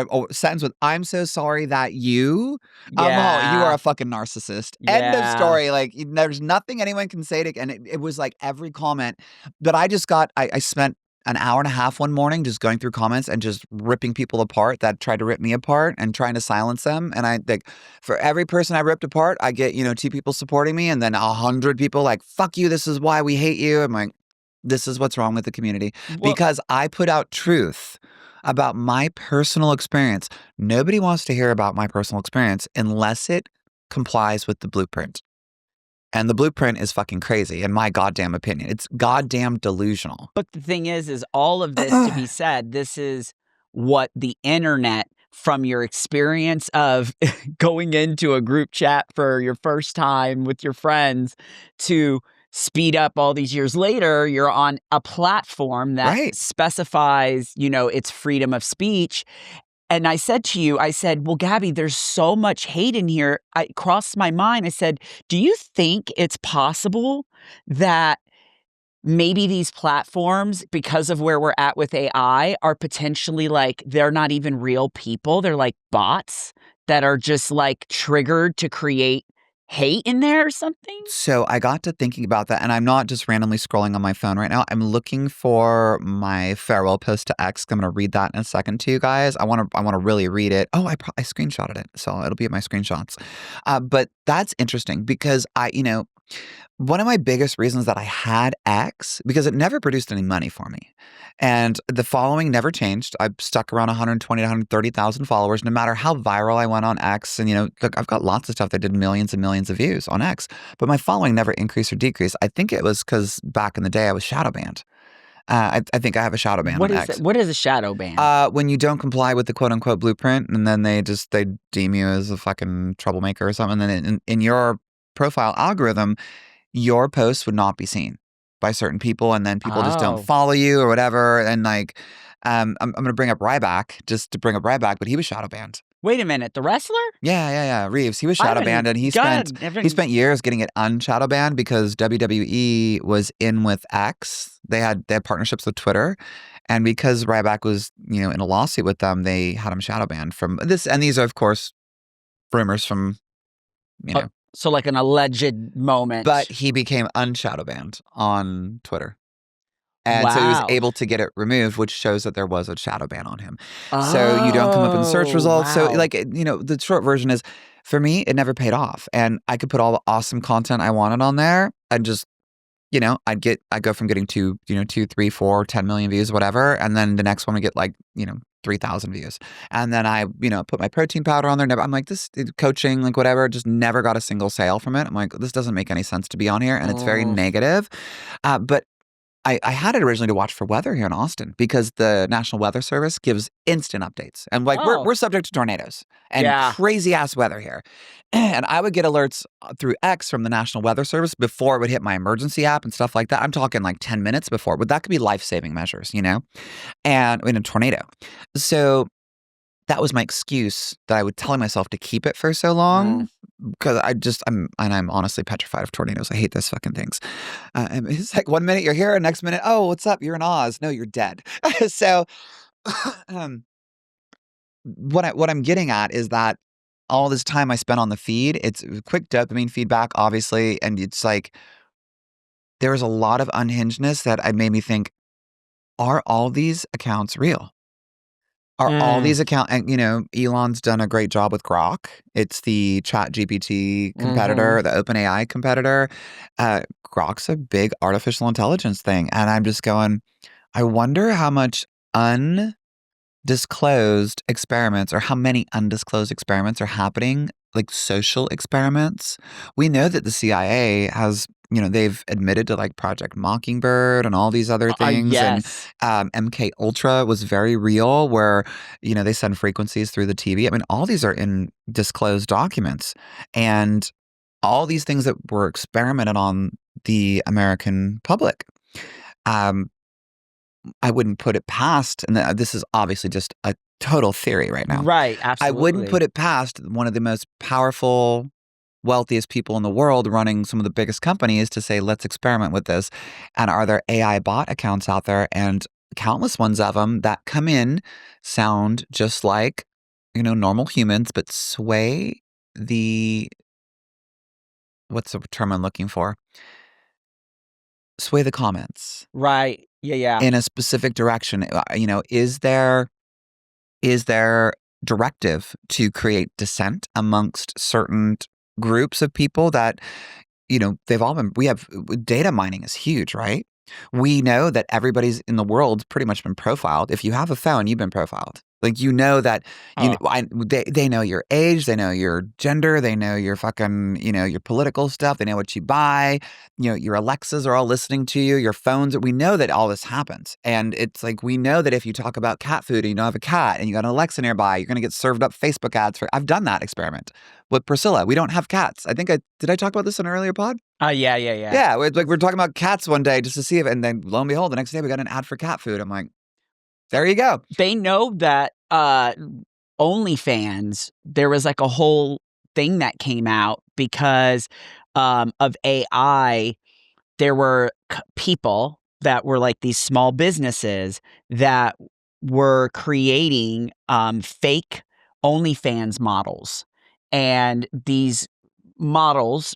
or sentence with, I'm so sorry that you, you are a fucking narcissist. Yeah. End of story. Like, there's nothing anyone can say to, and it was like every comment. But I just got, I spent an hour and a half one morning just going through comments and just ripping people apart that tried to rip me apart and trying to silence them. And I think for every person I ripped apart, I get, 2 people supporting me, and then 100 people like, fuck you, this is why we hate you. I'm like, this is what's wrong with the community, because I put out truth about my personal experience. Nobody wants to hear about my personal experience unless it complies with the blueprint. And the blueprint is fucking crazy, in my goddamn opinion. It's goddamn delusional. But the thing is all of this to be said, this is what the internet, from your experience of going into a group chat for your first time with your friends to speed up all these years later, you're on a platform that right. specifies, its freedom of speech. And I said to you, well, Gabbi, there's so much hate in here. It crossed my mind. I said, do you think it's possible that maybe these platforms, because of where we're at with AI, are potentially like, they're not even real people. They're like bots that are just like triggered to create hate in there or something? So I got to thinking about that, and I'm not just randomly scrolling on my phone right now. I'm looking for my farewell post to X. I'm going to read that in a second to you guys. I want to really read it. Oh, I screenshotted it, so it'll be in my screenshots. But that's interesting because one of my biggest reasons that I had X, because it never produced any money for me. And the following never changed. I've stuck around 120 to 130,000 followers, no matter how viral I went on X. And, look, I've got lots of stuff that did millions and millions of views on X, but my following never increased or decreased. I think it was because back in the day I was shadow banned. I think I have a shadow ban on X. What is a shadow ban? When you don't comply with the quote unquote blueprint, and then they deem you as a fucking troublemaker or something. And then in your profile algorithm, your post would not be seen by certain people, and then people just don't follow you or whatever. And like, I'm going to bring up Ryback, just to bring up Ryback, but he was shadow banned. Wait a minute, the wrestler? Yeah. Reeves. He was shadow banned, and he spent years getting it unshadow banned because WWE was in with X. They had partnerships with Twitter, and because Ryback was in a lawsuit with them, they had him shadow banned from this. And these are, of course, rumors from So like an alleged moment. But he became unshadow banned on Twitter. And so he was able to get it removed, which shows that there was a shadow ban on him. So you don't come up in the search results. Wow. So like, the short version is, for me, it never paid off. And I could put all the awesome content I wanted on there and just, I'd go from getting 2, 3, 4, 10 million views, whatever. And then the next one would get like, 3,000 views. And then I, put my protein powder on there. I'm like, this coaching, like whatever, just never got a single sale from it. I'm like, this doesn't make any sense to be on here. And it's very negative. But I had it originally to watch for weather here in Austin because the National Weather Service gives instant updates. And like, we're subject to tornadoes and crazy ass weather here. And I would get alerts through X from the National Weather Service before it would hit my emergency app and stuff like that. I'm talking like 10 minutes before, but that could be life-saving measures, and in a tornado. So that was my excuse that I was telling myself to keep it for so long. Because I'm honestly petrified of tornadoes. I hate those fucking things. It's like 1 minute you're here, next minute, oh, what's up? You're in Oz. No, you're dead. So, what I'm getting at is that all this time I spent on the feed, it's quick dopamine feedback, obviously, and it's like there was a lot of unhingedness that made me think, are all these accounts real? Are all these accounts, and Elon's done a great job with Grok. It's the Chat GPT competitor, the OpenAI competitor. Grok's a big artificial intelligence thing. And I'm just going, I wonder how much undisclosed experiments or how many undisclosed experiments are happening, like social experiments. We know that the CIA has, they've admitted to like Project Mockingbird and all these other things. Yes. And MK Ultra was very real, where, they send frequencies through the TV. I mean, all these are in disclosed documents. And all these things that were experimented on the American public. I wouldn't put it past, and this is obviously just a total theory right now. Right, absolutely. I wouldn't put it past one of the most powerful, wealthiest people in the world running some of the biggest companies to say, let's experiment with this. And are there AI bot accounts out there? And countless ones of them that come in sound just like, normal humans, but sway what's the term I'm looking for? Sway the comments. Right. Yeah. In a specific direction. Is there directive to create dissent amongst certain groups of people that, they've all been, data mining is huge, right? We know that everybody's in the world's pretty much been profiled. If you have a phone, you've been profiled. Like, that they know your age, they know your gender, they know your fucking, your political stuff, they know what you buy, your Alexas are all listening to you, your phones. We know that all this happens. And it's like, we know that if you talk about cat food and you don't have a cat and you got an Alexa nearby, you're going to get served up Facebook ads I've done that experiment with Priscilla. We don't have cats. I think did I talk about this in an earlier pod? Yeah. Yeah, we're talking about cats one day just to see if, and then lo and behold, the next day we got an ad for cat food. I'm like, there you go. They know that OnlyFans, there was like a whole thing that came out because of AI. There were people that were like these small businesses that were creating fake OnlyFans models. And these models,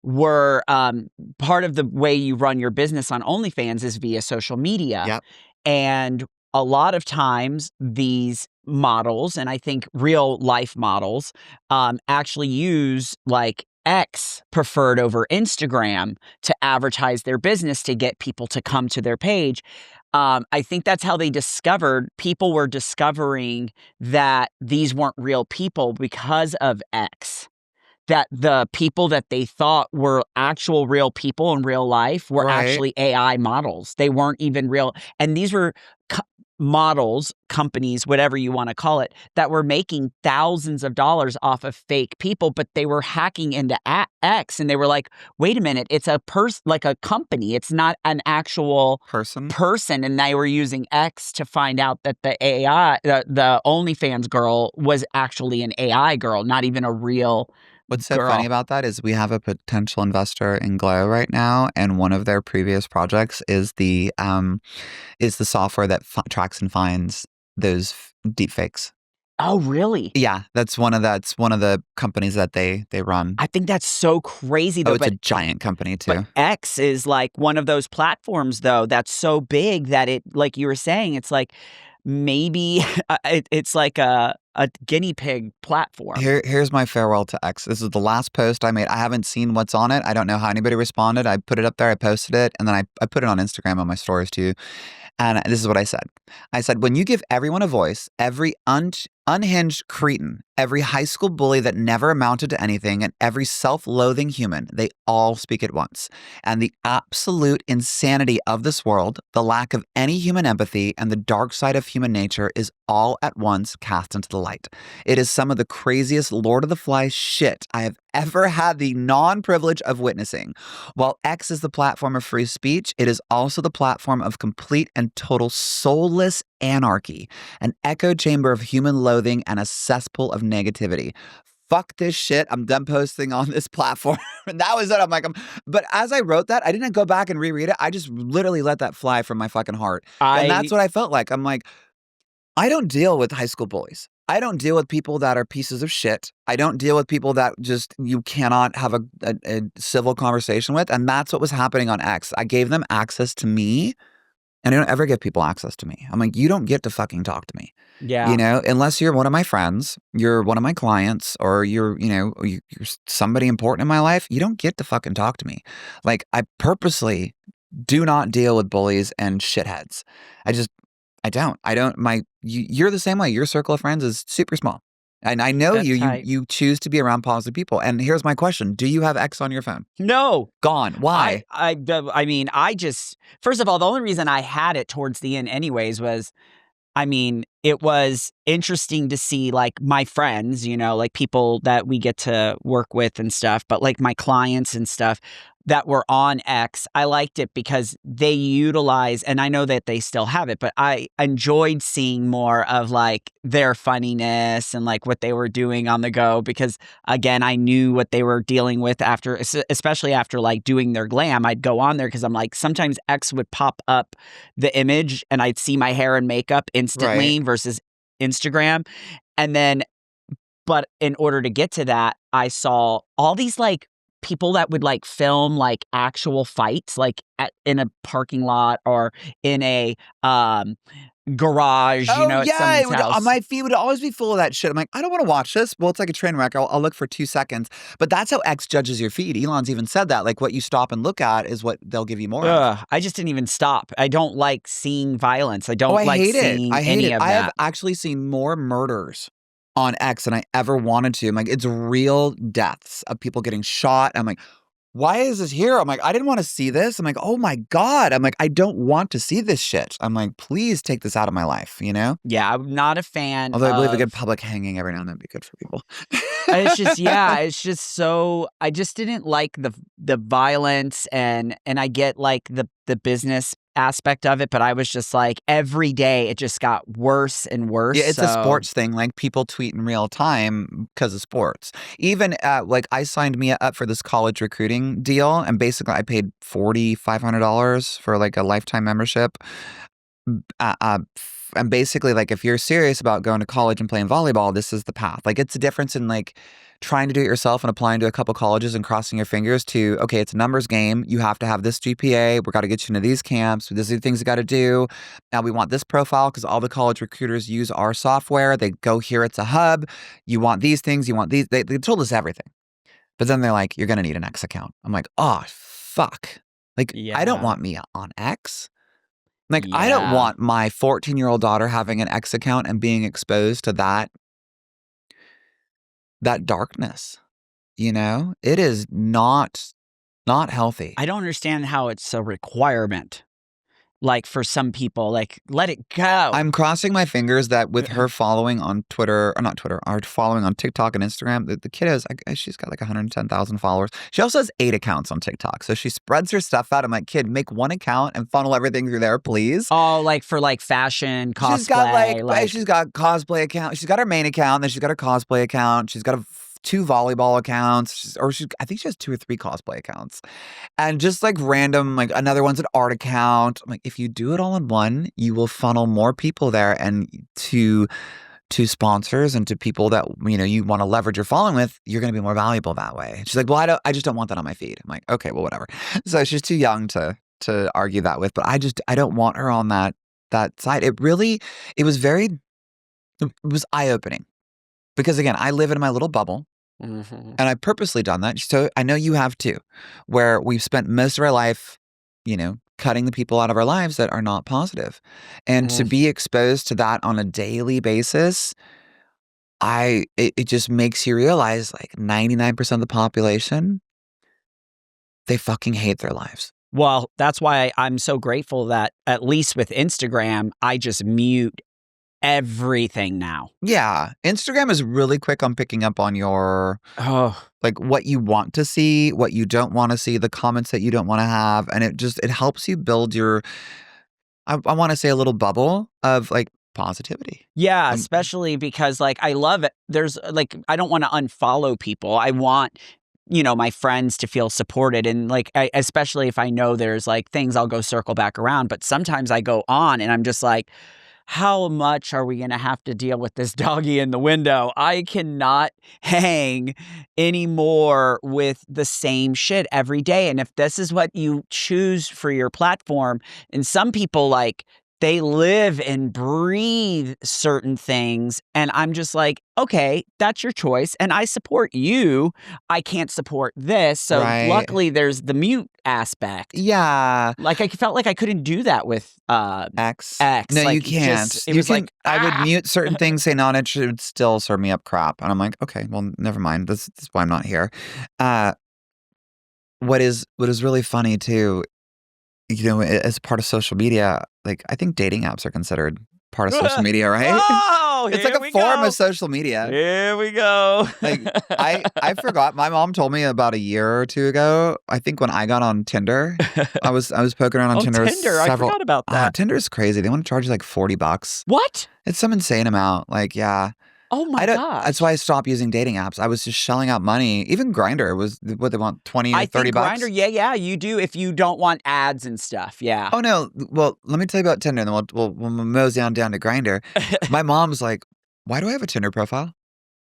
were part of the way you run your business on OnlyFans is via social media. Yep. And a lot of times these models, and I think real life models, actually use like X preferred over Instagram to advertise their business to get people to come to their page. I think that's how people were discovering that these weren't real people because of X. That the people that they thought were actual real people in real life were actually AI models. They weren't even real. And these were models, companies, whatever you want to call it, that were making thousands of dollars off of fake people, but they were hacking into X and they were like, wait a minute, it's a like a company. It's not an actual person. And they were using X to find out that the AI, the OnlyFans girl was actually an AI girl, not even a real What's so funny about that is we have a potential investor in Glow right now, and one of their previous projects is the software that tracks and finds those deep fakes. Oh, really? Yeah, that's one of the companies that they run. I think that's so crazy, though. Oh, it's a giant company too. But X is like one of those platforms, though, that's so big that it, like you were saying, it's like maybe it's like a guinea pig platform. Here's my farewell to X. This is the last post I made. I haven't seen what's on it. I don't know how anybody responded. I put it up there. I posted it. And then I put it on Instagram on my stories too. And this is what I said. I said, when you give everyone a voice, every unhinged cretin, every high school bully that never amounted to anything, and every self-loathing human, they all speak at once. And the absolute insanity of this world, the lack of any human empathy, and the dark side of human nature is all at once cast into the light. It is some of the craziest Lord of the Flies shit I have ever had the non-privilege of witnessing. While X is the platform of free speech, it is also the platform of complete and total soulless anarchy, an echo chamber of human loathing and a cesspool of negativity. Fuck this shit. I'm done posting on this platform. And that was it. I'm like, but as I wrote that, I didn't go back and reread it. I just literally let that fly from my fucking heart. And that's what I felt like. I'm like, I don't deal with high school bullies. I don't deal with people that are pieces of shit. I don't deal with people that just you cannot have a civil conversation with. And that's what was happening on X. I gave them access to me, and I don't ever give people access to me. I'm like, you don't get to fucking talk to me. Yeah. You know, unless you're one of my friends, you're one of my clients, or you're somebody important in my life, you don't get to fucking talk to me. Like, I purposely do not deal with bullies and shitheads. I don't. You're the same way. Your circle of friends is super small. And I know you choose to be around positive people. And here's my question. Do you have X on your phone? No. Gone. Why? I mean, first of all, the only reason I had it towards the end anyways was, I mean, it was interesting to see like my friends, like people that we get to work with and stuff, but like my clients and stuff that were on X, I liked it because they utilize, and I know that they still have it, but I enjoyed seeing more of like their funniness and like what they were doing on the go, because again, I knew what they were dealing with after, especially after like doing their glam. I'd go on there because I'm like, sometimes X would pop up the image and I'd see my hair and makeup instantly versus Instagram. And then, but in order to get to that, I saw all these like people that would like film like actual fights, like in a parking lot or in a garage, at someone's house. My feed would always be full of that shit. I'm like, I don't want to watch this. Well, it's like a train wreck. I'll look for 2 seconds. But that's how X judges your feed. Elon's even said that. Like, what you stop and look at is what they'll give you more of. I just didn't even stop. I don't like seeing violence. I don't like seeing any of that. I have actually seen more murders on X than I ever wanted to. I'm like, it's real deaths of people getting shot. I'm like, why is this here? I'm like, I didn't want to see this. I'm like, oh my God. I'm like, I don't want to see this shit. I'm like, please take this out of my life, Yeah, I'm not a fan. Although I believe a good public hanging every now and then would be good for people. It's just so, I just didn't like the violence and I get like the business aspect of it, but I was just like, every day it just got worse and worse. Yeah, it's a sports thing. Like, people tweet in real time because of sports. Even like, I signed Mia up for this college recruiting deal, and basically I paid $4,500 for like a lifetime membership. And basically, like, if you're serious about going to college and playing volleyball, this is the path. Like, it's a difference in like trying to do it yourself and applying to a couple colleges and crossing your fingers to, okay, it's a numbers game. You have to have this GPA. We've got to get you into these camps. These are the things you got to do. Now we want this profile because all the college recruiters use our software. They go here. It's a hub. You want these things. You want these. They told us everything. But then they're like, you're going to need an X account. I'm like, oh, fuck. Like, I don't want me on X. Like, I don't want my 14-year-old daughter having an X account and being exposed to that darkness. It is not healthy. I don't understand how it's a requirement. Like, for some people, like, let it go. I'm crossing my fingers that with her following on Twitter, or not Twitter, or following on TikTok and Instagram, the kid she's got like 110,000 followers. She also has 8 accounts on TikTok. So she spreads her stuff out. I'm like, kid, make one account and funnel everything through there, please. Oh, like for like fashion, cosplay. She's got cosplay account. She's got her main account, then she's got her cosplay account. She's got 2 volleyball accounts, I think she has 2 or 3 cosplay accounts, and just like random, like another one's an art account. I'm like, if you do it all in one, you will funnel more people there and to sponsors and to people that you want to leverage your following with. You're going to be more valuable that way. She's like, well, I just don't want that on my feed. I'm like, okay, well, whatever. So she's too young to argue that with, but I don't want her on that side. It was eye-opening. Because again, I live in my little bubble, and I've purposely done that. So I know you have too, where we've spent most of our life, cutting the people out of our lives that are not positive. And to be exposed to that on a daily basis, it just makes you realize like 99% of the population, they fucking hate their lives. Well, that's why I'm so grateful that at least with Instagram, I just mute everything now. Yeah. Instagram is really quick on picking up on your, like, what you want to see, what you don't want to see, the comments that you don't want to have. And it helps you build your, I want to say, a little bubble of like positivity. Yeah. Especially because like, I love it. There's like, I don't want to unfollow people. I want, my friends to feel supported. And like, especially if I know there's like things, I'll go circle back around. But sometimes I go on and I'm just like, how much are we going to have to deal with this doggy in the window? I cannot hang anymore with the same shit every day. And if this is what you choose for your platform, and some people like, they live and breathe certain things. And I'm just like, okay, that's your choice. And I support you. I can't support this. So luckily there's the mute aspect. Yeah. Like I felt like I couldn't do that with X. No, like, you can't. I would mute certain things, say no, and it should still serve me up crap. And I'm like, okay, well, never mind. This is why I'm not here. What is really funny too, as part of social media, like I think dating apps are considered part of social media, right? Oh, it's like a form of social media. Here we go. Like I forgot. My mom told me about a year or two ago. I think when I got on Tinder, I was poking around on Tinder. Tinder, I forgot about that. Tinder is crazy. They want to charge you like $40. What? It's some insane amount. Like, yeah. Oh my gosh. That's why I stopped using dating apps. I was just shelling out money. Even Grindr was what they want, 20 or 30 bucks. Grindr, yeah, you do if you don't want ads and stuff. Yeah. Oh no. Well, let me tell you about Tinder, and then we'll mosey on down to Grindr. My mom's like, "Why do I have a Tinder profile?"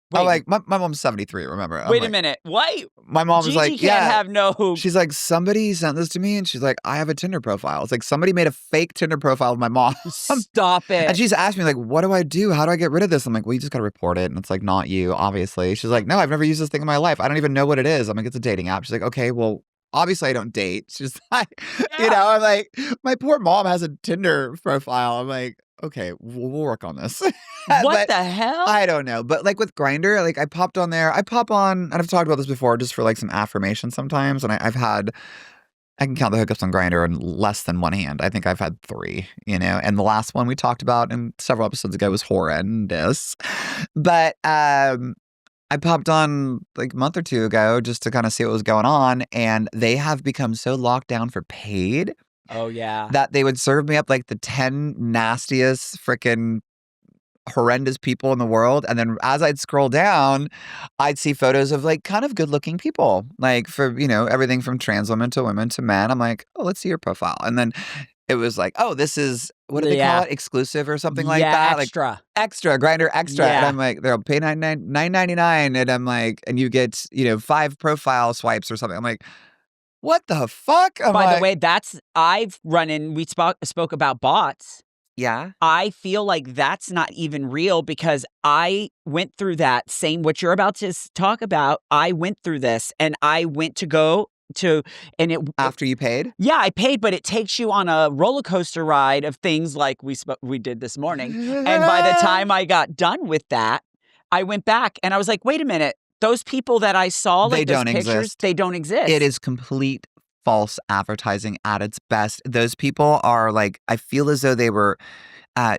Wait. Oh, like my mom's 73. Remember? Wait a minute. What? My mom was like, "Yeah." Can't have no. She's like, somebody sent this to me, and she's like, I have a Tinder profile. It's like somebody made a fake Tinder profile of my mom. Stop it. And she's asked me like, what do I do? How do I get rid of this? I'm like, well, you just got to report it, and it's like not you, obviously. She's like, no, I've never used this thing in my life. I don't even know what it is. I'm like, it's a dating app. She's like, okay, well, obviously I don't date. She's like, I'm like, my poor mom has a Tinder profile. I'm like, okay, we'll work on this. What the hell? I don't know. But like with Grindr, like I popped on there. I pop on, and I've talked about this before, just for like some affirmation sometimes. And I can count the hookups on Grindr in less than one hand. I think I've had 3, and the last one we talked about in several episodes ago was horrendous. But I popped on like a month or 2 ago just to kind of see what was going on. And they have become so locked down for paid. Oh, yeah. That they would serve me up like the 10 nastiest freaking horrendous people in the world. And then as I'd scroll down, I'd see photos of like kind of good looking people, like for, everything from trans women to women to men. I'm like, oh, let's see your profile. And then it was like, oh, this is, what do they call it? Exclusive or something like that? Extra. Like extra, Grindr extra. Yeah. And I'm like, they'll pay $9.99. And I'm like, and you get, 5 profile swipes or something. I'm like, what the fuck? By the way, I've run in, we spoke about bots. Yeah. I feel like that's not even real because I went through that same, what you're about to talk about. I went through this and I went to go to, and it. After you paid? Yeah, I paid, but it takes you on a roller coaster ride of things like we did this morning. And by the time I got done with that, I went back and I was like, wait a minute. Those people that I saw, like those pictures, they don't exist. It is complete false advertising at its best. Those people are like, I feel as though they were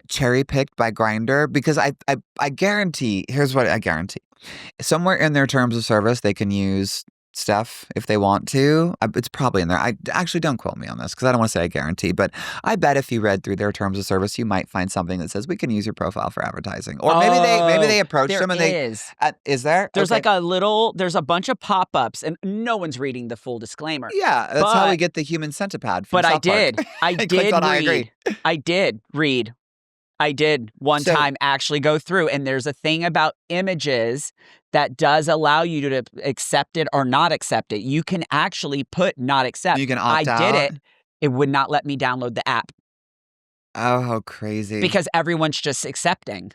cherry picked by Grindr because I guarantee, here's what I guarantee. Somewhere in their terms of service, they can use stuff if they want to. It's probably in there. I actually, don't quote me on this because I don't want to say I guarantee, but I bet if you read through their terms of service, you might find something that says we can use your profile for advertising. Or maybe they approached them and is there? There's there's a bunch of pop-ups and no one's reading the full disclaimer. Yeah, that's how we get the human centipede from South Park. I did read. I did one time actually go through, and there's a thing about images that does allow you to accept it or not accept it. You can actually put not accept. You can opt out. I did it. It would not let me download the app. Oh, how crazy. Because everyone's just accepting.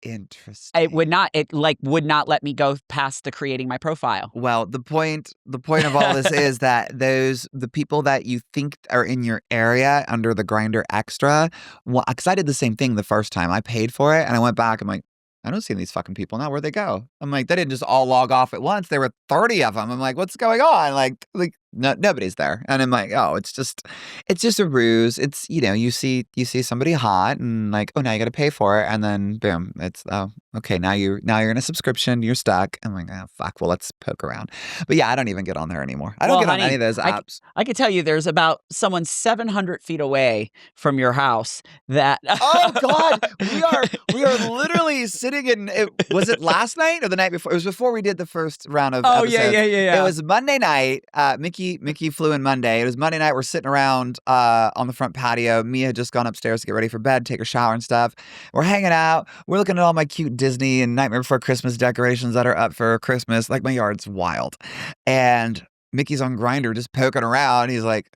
Interesting. It would not let me go past the creating my profile. Well, the point of all this is that the people that you think are in your area under the Grindr Extra, because I did the same thing the first time. I paid for it and I went back. I'm like, I don't see these fucking people now. Where'd they go? I'm like, they didn't just all log off at once. There were 30 of them. I'm like, what's going on? Like nobody's there. And I'm like, oh, it's just a ruse. It's, you see somebody hot and like, oh, now you got to pay for it. And then boom, it's, oh, okay. Now you're in a subscription. You're stuck. I'm like, oh, fuck. Well, let's poke around. But yeah, I don't even get on there anymore. I don't get on any of those apps. I can tell you there's about someone 700 feet away from your house that. Oh God, we are literally sitting in, was it last night or the night before? It was before we did the first round of episodes. Yeah. It was Monday night. Mickey Mickey flew in Monday. It was Monday night. We're sitting around on the front patio. Mia had just gone upstairs to get ready for bed, take a shower and stuff. We're hanging out. We're looking at all my cute Disney and Nightmare Before Christmas decorations that are up for Christmas. Like, my yard's wild. And Mickey's on Grindr just poking around. He's like,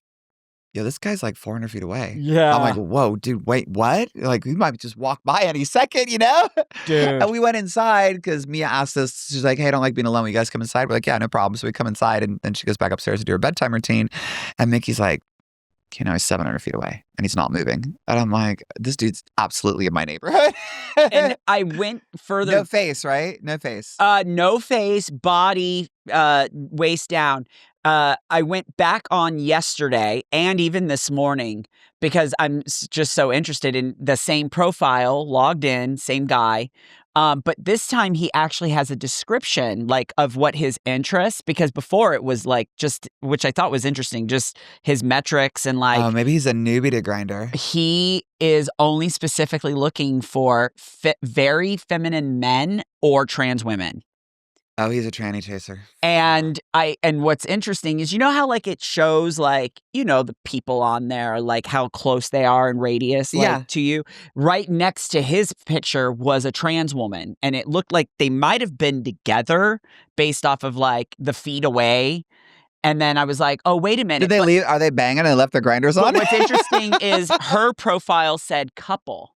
yo, this guy's like 400 feet away. Yeah. I'm like, whoa, dude, wait, what? Like, we might just walk by any second, you know? Dude. And we went inside because Mia asked us, she's like, hey, I don't like being alone. Will you guys come inside? We're like, yeah, no problem. So we come inside, and then she goes back upstairs to do her bedtime routine. And Mickey's like, you know, he's 700 feet away and he's not moving. And I'm like, this dude's absolutely in my neighborhood. And I went further. No face, right? No face. No face, body, waist down. I went back on yesterday and even this morning because I'm just so interested in the same profile, logged in, same guy. But this time he actually has a description like of what his interests, because before it was like just, which I thought was interesting, just his metrics and like. Oh, maybe he's a newbie to Grindr. He is only specifically looking for very feminine men or trans women. Oh, he's a tranny chaser. And what's interesting is, you know how like it shows like, you know, the people on there, like how close they are in radius like, to you. Right next to his picture was a trans woman, and it looked like they might have been together based off of like the feet away. And then I was like, oh, wait a minute. Did they leave? Are they banging and left their grinders on? What's interesting is her profile said couple.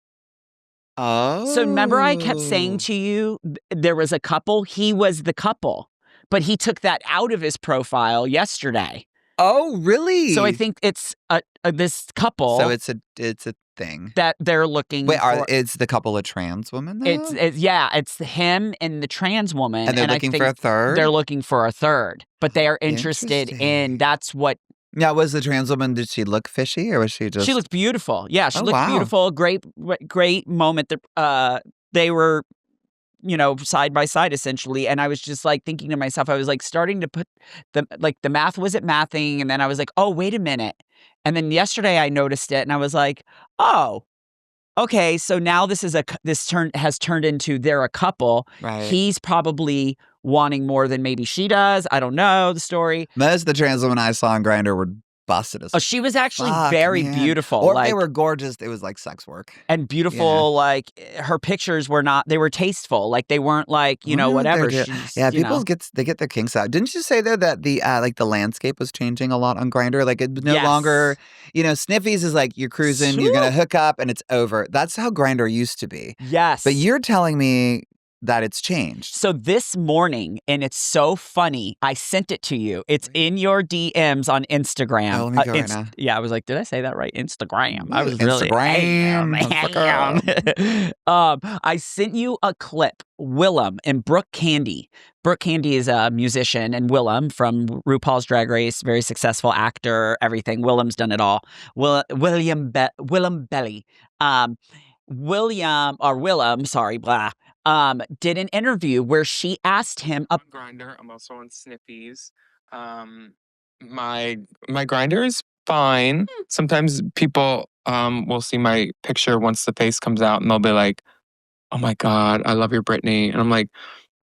Oh. So remember I kept saying to you, there was a couple? He was the couple, but he took that out of his profile yesterday. Oh, really? So I think it's this couple. So it's a thing that they're looking Wait, for. is the couple a trans woman though? It's him and the trans woman. And they're looking for a third? They're looking for a third, but they are interested in, that's what. Now, was the trans woman, did she look fishy or was she just? She looked beautiful. Yeah, she looked beautiful. Great moment. They were, you know, side by side essentially. And I was just like thinking to myself, I was like starting to put the math wasn't mathing. And then I was like, oh, wait a minute. And then yesterday I noticed it and I was like, oh, okay. So now this has turned into they're a couple. Right. He's probably wanting more than maybe she does. I don't know the story. Most of the trans women I saw on Grindr were busted as she was actually very beautiful. Or if they were gorgeous, it was like sex work. And beautiful, like her pictures were not, they were tasteful. Like they weren't like, you know, whatever. People get their kinks out. Didn't you say though that the like the landscape was changing a lot on Grindr? Like it's no longer, you know, sniffies is like you're cruising, you're gonna hook up and it's over. That's how Grindr used to be. Yes. But you're telling me that it's changed. So this morning, and it's so funny, I sent it to you. It's in your DMs on Instagram. Oh, let me go right now. Yeah, I was like, did I say that right? Instagram. I was Instagram. I sent you a clip. Willem and Brooke Candy. Brooke Candy is a musician, and Willem from RuPaul's Drag Race, very successful actor, everything. Willem's done it all. Willem Belly. Did an interview where she asked him on Grindr. I'm also on Sniffies. My Grindr is fine. Sometimes people will see my picture once the face comes out and they'll be like, oh my God, I love your Britney. And I'm like,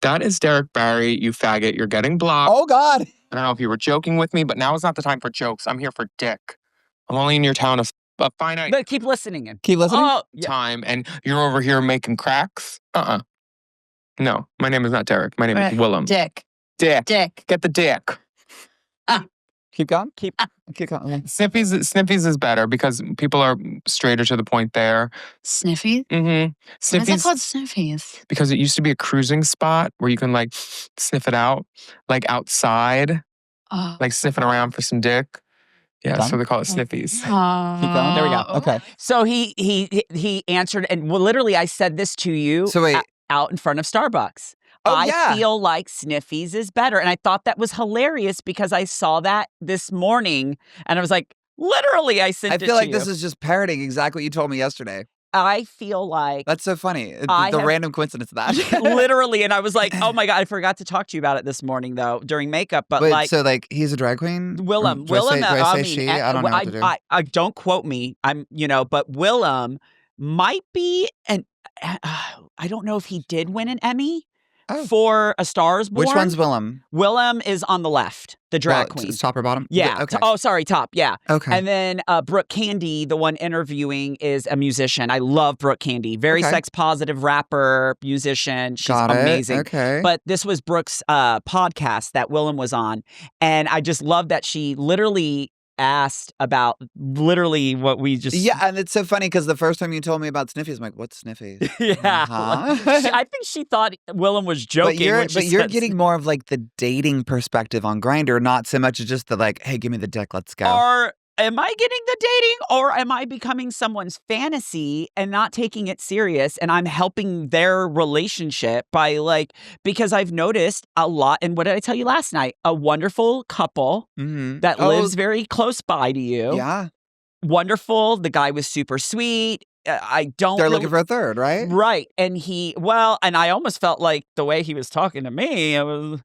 that is Derek Barry, you faggot. You're getting blocked. Oh God. I don't know if you were joking with me, but now is not the time for jokes. I'm here for dick. I'm only in your town a finite. But keep listening. Time, and you're over here making cracks. No, my name is not Derek. My name is Willem. Dick. Get the dick. Keep going. Keep going. Sniffies is better because people are straighter to the point there. Sniffies? Mm-hmm. Sniffies. Why is it called Sniffies? Because it used to be a cruising spot where you can like sniff it out, like outside, like sniffing around for some dick. Yeah, so they call it Sniffies. Keep going. There we go. Okay. So he answered, and literally I said this to you. So wait. Out in front of Starbucks. I feel like Sniffies is better. And I thought that was hilarious because I saw that this morning and I was like, literally, I sent it to you. I feel like this is just parroting exactly what you told me yesterday. I feel like... That's so funny. The random coincidence of that. Literally. And I was like, oh my God, I forgot to talk to you about it this morning though, during makeup. But wait, so like he's a drag queen? Willem. Do I say she? I don't know what to do. I don't quote me. But Willem might be I don't know if he did win an Emmy, for A Star Is Born. Which one's Willem? Willem is on the left, the drag queen. It's top or bottom? Yeah. Okay. Sorry, top. Yeah. Okay. And then Brooke Candy, the one interviewing, is a musician. I love Brooke Candy. Very sex positive rapper, musician. She's amazing. Okay. But this was Brooke's podcast that Willem was on. And I just love that she literally asked about literally what we just... Yeah, and it's so funny because the first time you told me about Sniffies, I'm like, what's Sniffies? Yeah. I think she thought Willem was joking. But you're getting more of like the dating perspective on Grindr, not so much as just the like, hey, give me the dick, let's go. Or am I getting the dating, or am I becoming someone's fantasy and not taking it serious? And I'm helping their relationship by like, because I've noticed a lot. And what did I tell you last night? A wonderful couple that lives very close by to you. Yeah. Wonderful. The guy was super sweet. They're looking for a third, right? Right. And and I almost felt like the way he was talking to me,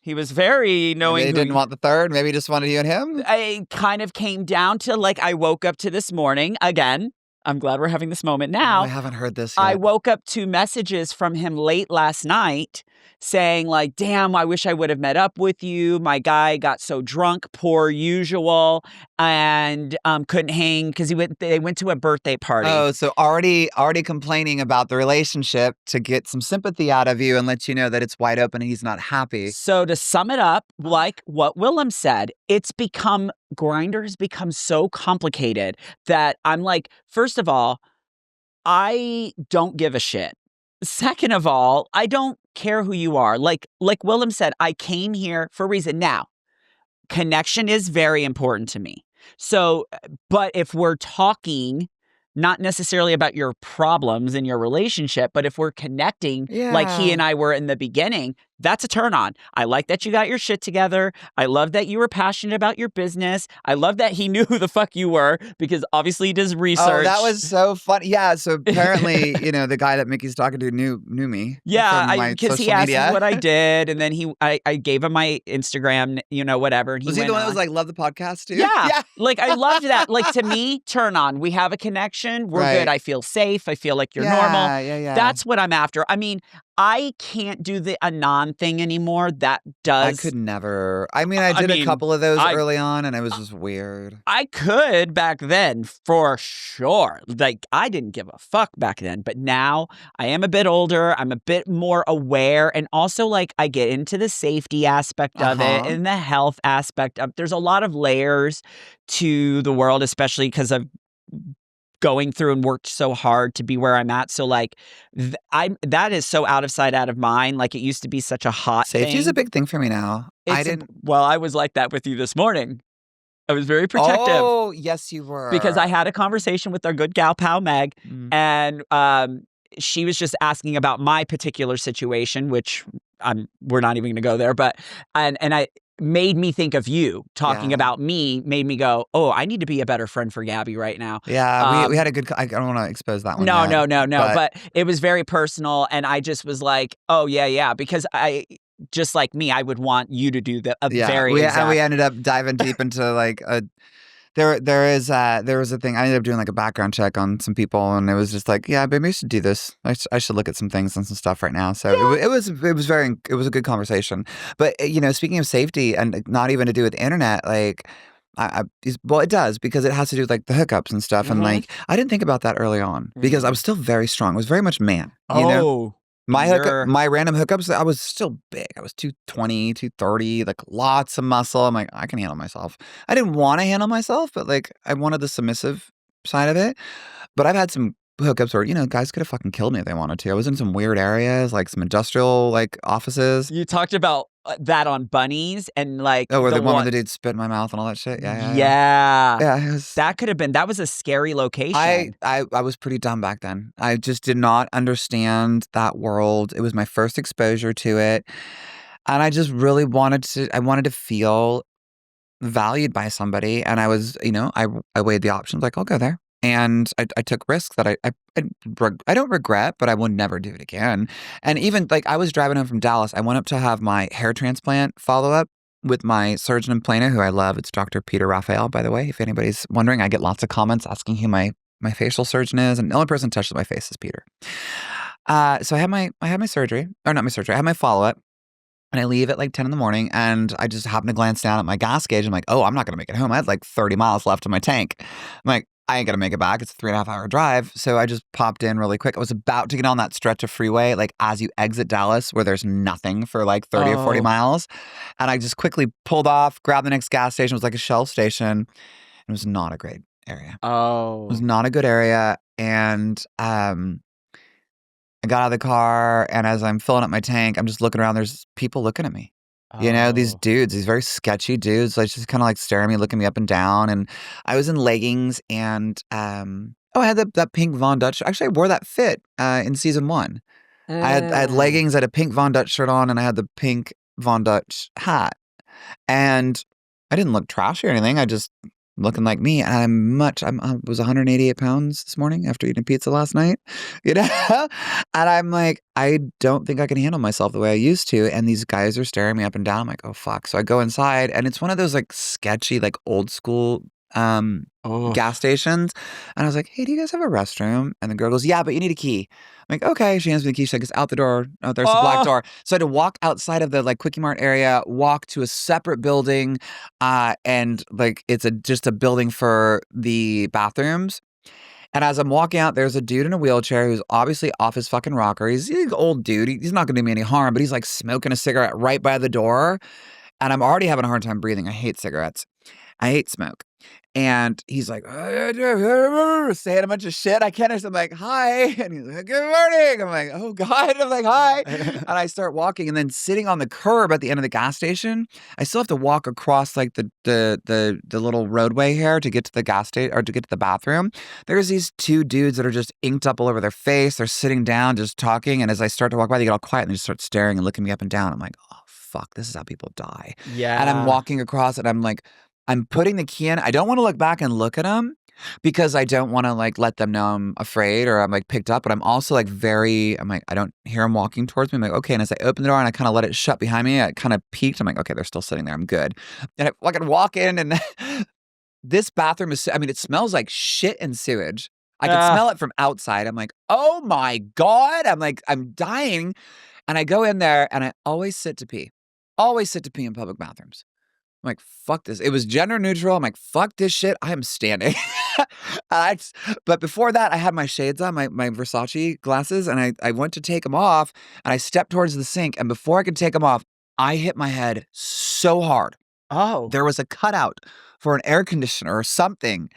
he was very knowing. Maybe they didn't want the third. Maybe he just wanted you and him. I kind of came down to like, I woke up to this morning again. I'm glad we're having this moment now. I haven't heard this yet. I woke up to messages from him late last night saying like, damn, I wish I would have met up with you. My guy got so drunk, per usual, and couldn't hang because they went to a birthday party. Oh, so already complaining about the relationship to get some sympathy out of you and let you know that it's wide open and he's not happy. So to sum it up, like what Willem said, Grindr has become so complicated that I'm like, first of all, I don't give a shit. Second of all, I don't care who you are. Like Willem said, I came here for a reason. Now, connection is very important to me. So, but if we're talking not necessarily about your problems in your relationship, but if we're connecting like he and I were in the beginning, that's a turn on. I like that you got your shit together. I love that you were passionate about your business. I love that he knew who the fuck you were because obviously he does research. Oh, that was so funny. Yeah, so apparently, the guy that Mickey's talking to knew me. Yeah, because he asked me what I did, and then I gave him my Instagram, whatever. And was he the one that was like, love the podcast too? Yeah. Like, I loved that. Like, to me, turn on. We have a connection. We're good. I feel safe. I feel like you're normal. Yeah. That's what I'm after. I mean, I can't do the Anon thing anymore. That does. I could never. I mean, I did a couple of those early on, and it was just weird. I could back then, for sure. Like, I didn't give a fuck back then. But now I am a bit older. I'm a bit more aware. And also, like, I get into the safety aspect of it and the health aspect of there's a lot of layers to the world, especially because of going through and worked so hard to be where I'm at. So like that is so out of sight, out of mind. Like it used to be such a hot Safety is thing. a big thing for me now. I was like that with you this morning. I was very protective. Oh, yes, you were. Because I had a conversation with our good gal pal Meg, and she was just asking about my particular situation, which we're not even going to go there. But and I made me think of you talking about me, made me go, oh, I need to be a better friend for Gabbi right now. Yeah, we had a good, I don't want to expose that one. No. But it was very personal. And I just was like, oh, yeah. Because just like me, I would want you to do and we ended up diving deep into like there was a thing. I ended up doing like a background check on some people, and it was just like, yeah, maybe we should do this. I should look at some things and some stuff right now. So it was a good conversation. But speaking of safety and not even to do with the internet, like it does because it has to do with like the hookups and stuff. And like I didn't think about that early on because I was still very strong. I was very much man. You know? My random hookups, I was still big. I was 220, 230, like lots of muscle. I'm like, I can handle myself. I didn't want to handle myself, but like I wanted the submissive side of it. But I've had some hookups where, guys could have fucking killed me if they wanted to. I was in some weird areas, like some industrial like offices. You talked about that on Bunnies and like where the one with the dude spit in my mouth and all that shit. Yeah. That was a scary location. I was pretty dumb back then. I just did not understand that world. It was my first exposure to it. And I just really wanted to feel valued by somebody. And I was, I weighed the options like, I'll go there. And I took risks that I don't regret, but I would never do it again. And even like I was driving home from Dallas, I went up to have my hair transplant follow up with my surgeon in Plano, who I love. It's Dr. Peter Raphael, by the way. If anybody's wondering, I get lots of comments asking who my facial surgeon is, and the only person touched my face is Peter. So I had my surgery, or not my surgery. I had my follow-up. And I leave at like 10 in the morning, and I just happen to glance down at my gas gauge. I'm like, oh, I'm not going to make it home. I had like 30 miles left in my tank. I'm like, I ain't going to make it back. It's a 3.5-hour drive. So I just popped in really quick. I was about to get on that stretch of freeway, like as you exit Dallas, where there's nothing for like 30 or 40 miles. And I just quickly pulled off, grabbed the next gas station. It was like a Shell station. It was not a great area. Oh. It was not a good area. And I got out of the car, and as I'm filling up my tank, I'm just looking around. There's people looking at me. You know, these dudes, these very sketchy dudes, like just kind of like staring at me, looking me up and down. And I was in leggings, and I had that pink Von Dutch. Actually, I wore that fit in season 1. I had leggings, I had a pink Von Dutch shirt on, and I had the pink Von Dutch hat. And I didn't look trashy or anything. I just looking like me. And I was 188 pounds this morning after eating pizza last night, you know? And I'm like, I don't think I can handle myself the way I used to. And these guys are staring me up and down. I'm like, oh, fuck. So I go inside, and it's one of those like sketchy, like old school gas stations. And I was like, hey, do you guys have a restroom? And the girl goes, yeah, but you need a key. I'm like, okay. She hands me the key. She's like, it's out the door. Oh, there's a black door. So I had to walk outside of the like Quickie Mart area, walk to a separate building, and like it's just a building for the bathrooms. And as I'm walking out, there's a dude in a wheelchair who's obviously off his fucking rocker. He's an old dude. He's not going to do me any harm, but he's like smoking a cigarette right by the door. And I'm already having a hard time breathing. I hate cigarettes. I hate smoke. And he's like, saying a bunch of shit. I can't understand. I'm like, hi. And he's like, good morning. I'm like, oh God. I'm like, hi. And I start walking, and then sitting on the curb at the end of the gas station, I still have to walk across like the little roadway here to get to the gas station or to get to the bathroom. There's these two dudes that are just inked up all over their face. They're sitting down, just talking. And as I start to walk by, they get all quiet and they just start staring and looking me up and down. I'm like, oh, fuck, this is how people die. Yeah. And I'm walking across, and I'm like, I'm putting the key in. I don't want to look back and look at them because I don't want to like let them know I'm afraid or I'm like picked up. But I'm also like I'm like, I don't hear them walking towards me. I'm like, okay. And as I open the door and I kind of let it shut behind me, I kind of peeked. I'm like, okay, they're still sitting there. I'm good. And I can walk in, and this bathroom it smells like shit and sewage. I can smell it from outside. I'm like, oh my God. I'm like, I'm dying. And I go in there, and I always sit to pee. Always sit to pee in public bathrooms. I'm like, fuck this. It was gender neutral. I'm like, fuck this shit. I am standing. But before that, I had my shades on, my Versace glasses, and I went to take them off, and I stepped towards the sink. And before I could take them off, I hit my head so hard. Oh. There was a cutout for an air conditioner or something.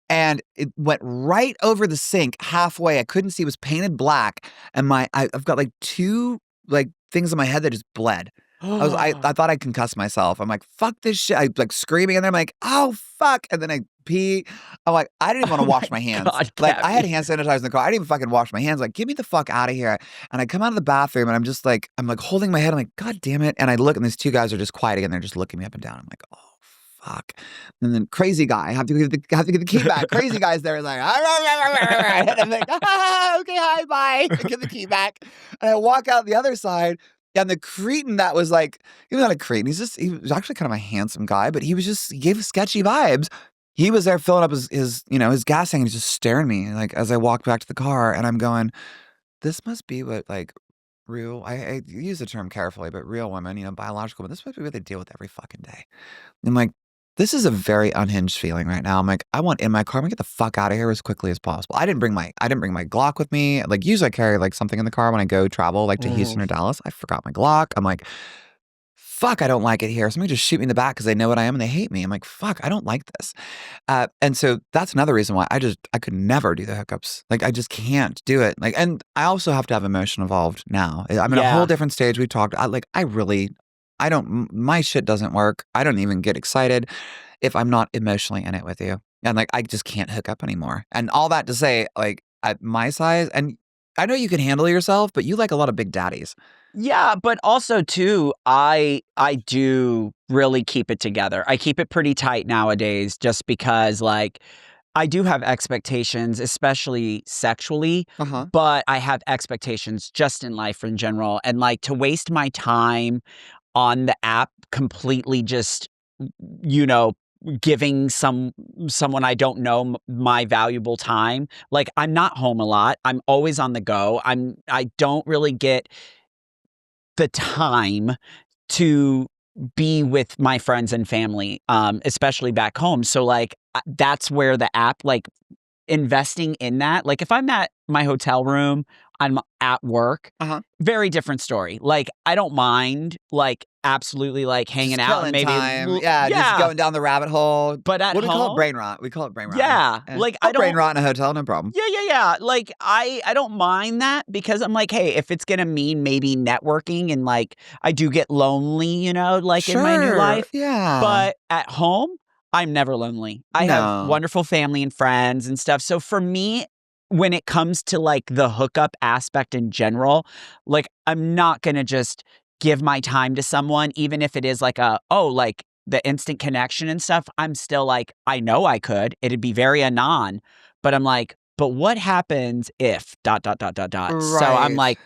And it went right over the sink halfway. I couldn't see. It was painted black. And I've got like 2 like things in my head that just bled. I thought I concussed myself. I'm like, fuck this shit. I like screaming, and then I'm like, oh fuck. And then I pee. I'm like, I didn't even want to wash my hands. God, like Gabbi. I had hand sanitizer in the car. I didn't even fucking wash my hands. Like, get me the fuck out of here. And I come out of the bathroom, and I'm just like, I'm like holding my head. I'm like, God damn it. And I look, and these 2 guys are just quiet again. They're just looking me up and down. I'm like, oh fuck. And then crazy guy, I have to get the key back. Crazy guy's there, like, and I'm like, okay, hi, bye. I get the key back. And I walk out the other side. And the cretin that was like, he was not a cretin. He was actually kind of a handsome guy, but he gave sketchy vibes. He was there filling up his gas tank, and he's just staring at me like as I walk back to the car, and I'm going, this must be what like real, I use the term carefully, but real women, biological, but this must be what they deal with every fucking day. I'm like, this is a very unhinged feeling right now. I'm like, I want in my car. I'm gonna get the fuck out of here as quickly as possible. I didn't bring my Glock with me. Like usually I carry like something in the car when I go travel, like to Houston or Dallas. I forgot my Glock. I'm like, fuck, I don't like it here. Somebody just shoot me in the back because they know what I am and they hate me. I'm like, fuck, I don't like this. And so that's another reason why I could never do the hookups. Like I just can't do it. Like, and I also have to have emotion involved now. I'm in a whole different stage. We've talked. My shit doesn't work. I don't even get excited if I'm not emotionally in it with you. And like, I just can't hook up anymore. And all that to say, like at my size, and I know you can handle yourself, but you like a lot of big daddies. Yeah, but also too, I do really keep it together. I keep it pretty tight nowadays just because like I do have expectations, especially sexually, but I have expectations just in life in general. And like to waste my time on the app completely just, giving someone I don't know my valuable time. Like, I'm not home a lot. I'm always on the go. I don't really get the time to be with my friends and family, especially back home. So like that's where the app, like investing in that, like if I'm at my hotel room, I'm at work, very different story. Like I don't mind, like absolutely like hanging just out and maybe time. Just going down the rabbit hole. But at what do we home, call it? Brain rot. We call it brain rot. Yeah, like I don't brain rot in a hotel, no problem. Yeah. Like I don't mind that because I'm like, hey, if it's gonna mean maybe networking and like I do get lonely, you know, like in my new life. Yeah. But at home, I'm never lonely. I have wonderful family and friends and stuff. So for me, when it comes to like the hookup aspect in general, like I'm not gonna just give my time to someone, even if it is like like the instant connection and stuff. I'm still like, I know I could. It'd be very anon, but I'm like, but what happens if ... Right. So I'm like,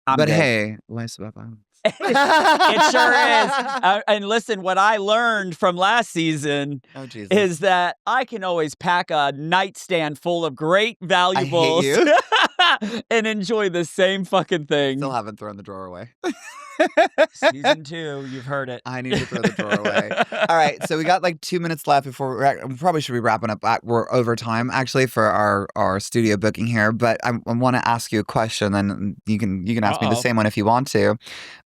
but good. Hey, life's about violence. It sure is. And listen, what I learned from last season is that I can always pack a nightstand full of great valuables and enjoy the same fucking thing. Still haven't thrown the drawer away. Season 2, you've heard it. I need to throw the drawer away. All right, so we got like 2 minutes left before we probably should be wrapping up. We're over time actually for our studio booking here, but I want to ask you a question, and you can ask me the same one if you want to.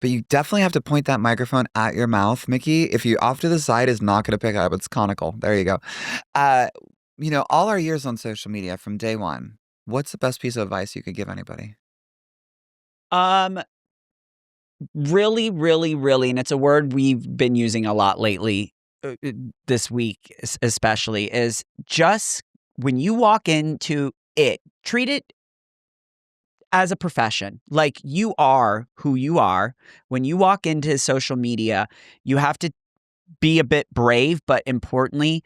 But you definitely have to point that microphone at your mouth, Mickey. If you off to the side is not going to pick up, it's conical. There you go. You know, all our years on social media from day one, what's the best piece of advice you could give anybody? Really, and it's a word we've been using a lot lately, this week especially, is just when you walk into it, treat it as a profession. Like you are who you are. When you walk into social media, you have to be a bit brave, but importantly,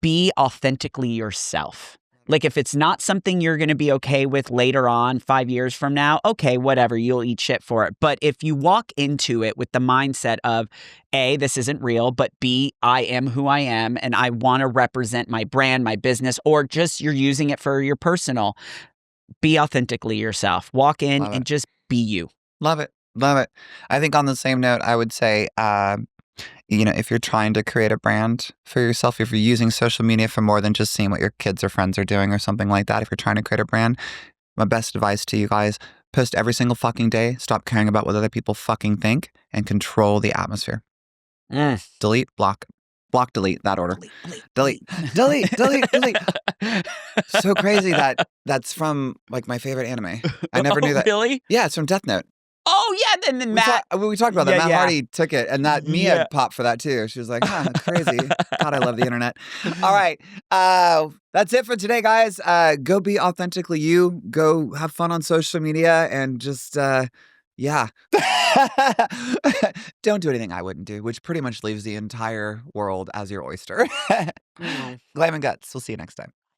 be authentically yourself. Like if it's not something you're going to be okay with later on, 5 years from now, okay, whatever, you'll eat shit for it. But if you walk into it with the mindset of A, this isn't real, but B, I am who I am and I want to represent my brand, my business, or just you're using it for your personal, be authentically yourself. Walk in and just be you. Love it. I think on the same note, I would say, you know, if you're trying to create a brand for yourself, if you're using social media for more than just seeing what your kids or friends are doing or something like that, if you're trying to create a brand, my best advice to you guys, post every single fucking day. Stop caring about what other people fucking think and control the atmosphere. Delete, block, delete, that order. Delete. So crazy that's from like my favorite anime. I never knew that. Really? Yeah, it's from Death Note. Oh, yeah, then Matt. We talked about that. Matt Hardy took it, and that Mia popped for that, too. She was like, crazy. God, I love the internet. All right. That's it for today, guys. Go be authentically you. Go have fun on social media, and just, don't do anything I wouldn't do, which pretty much leaves the entire world as your oyster. Glam and Guts. We'll see you next time.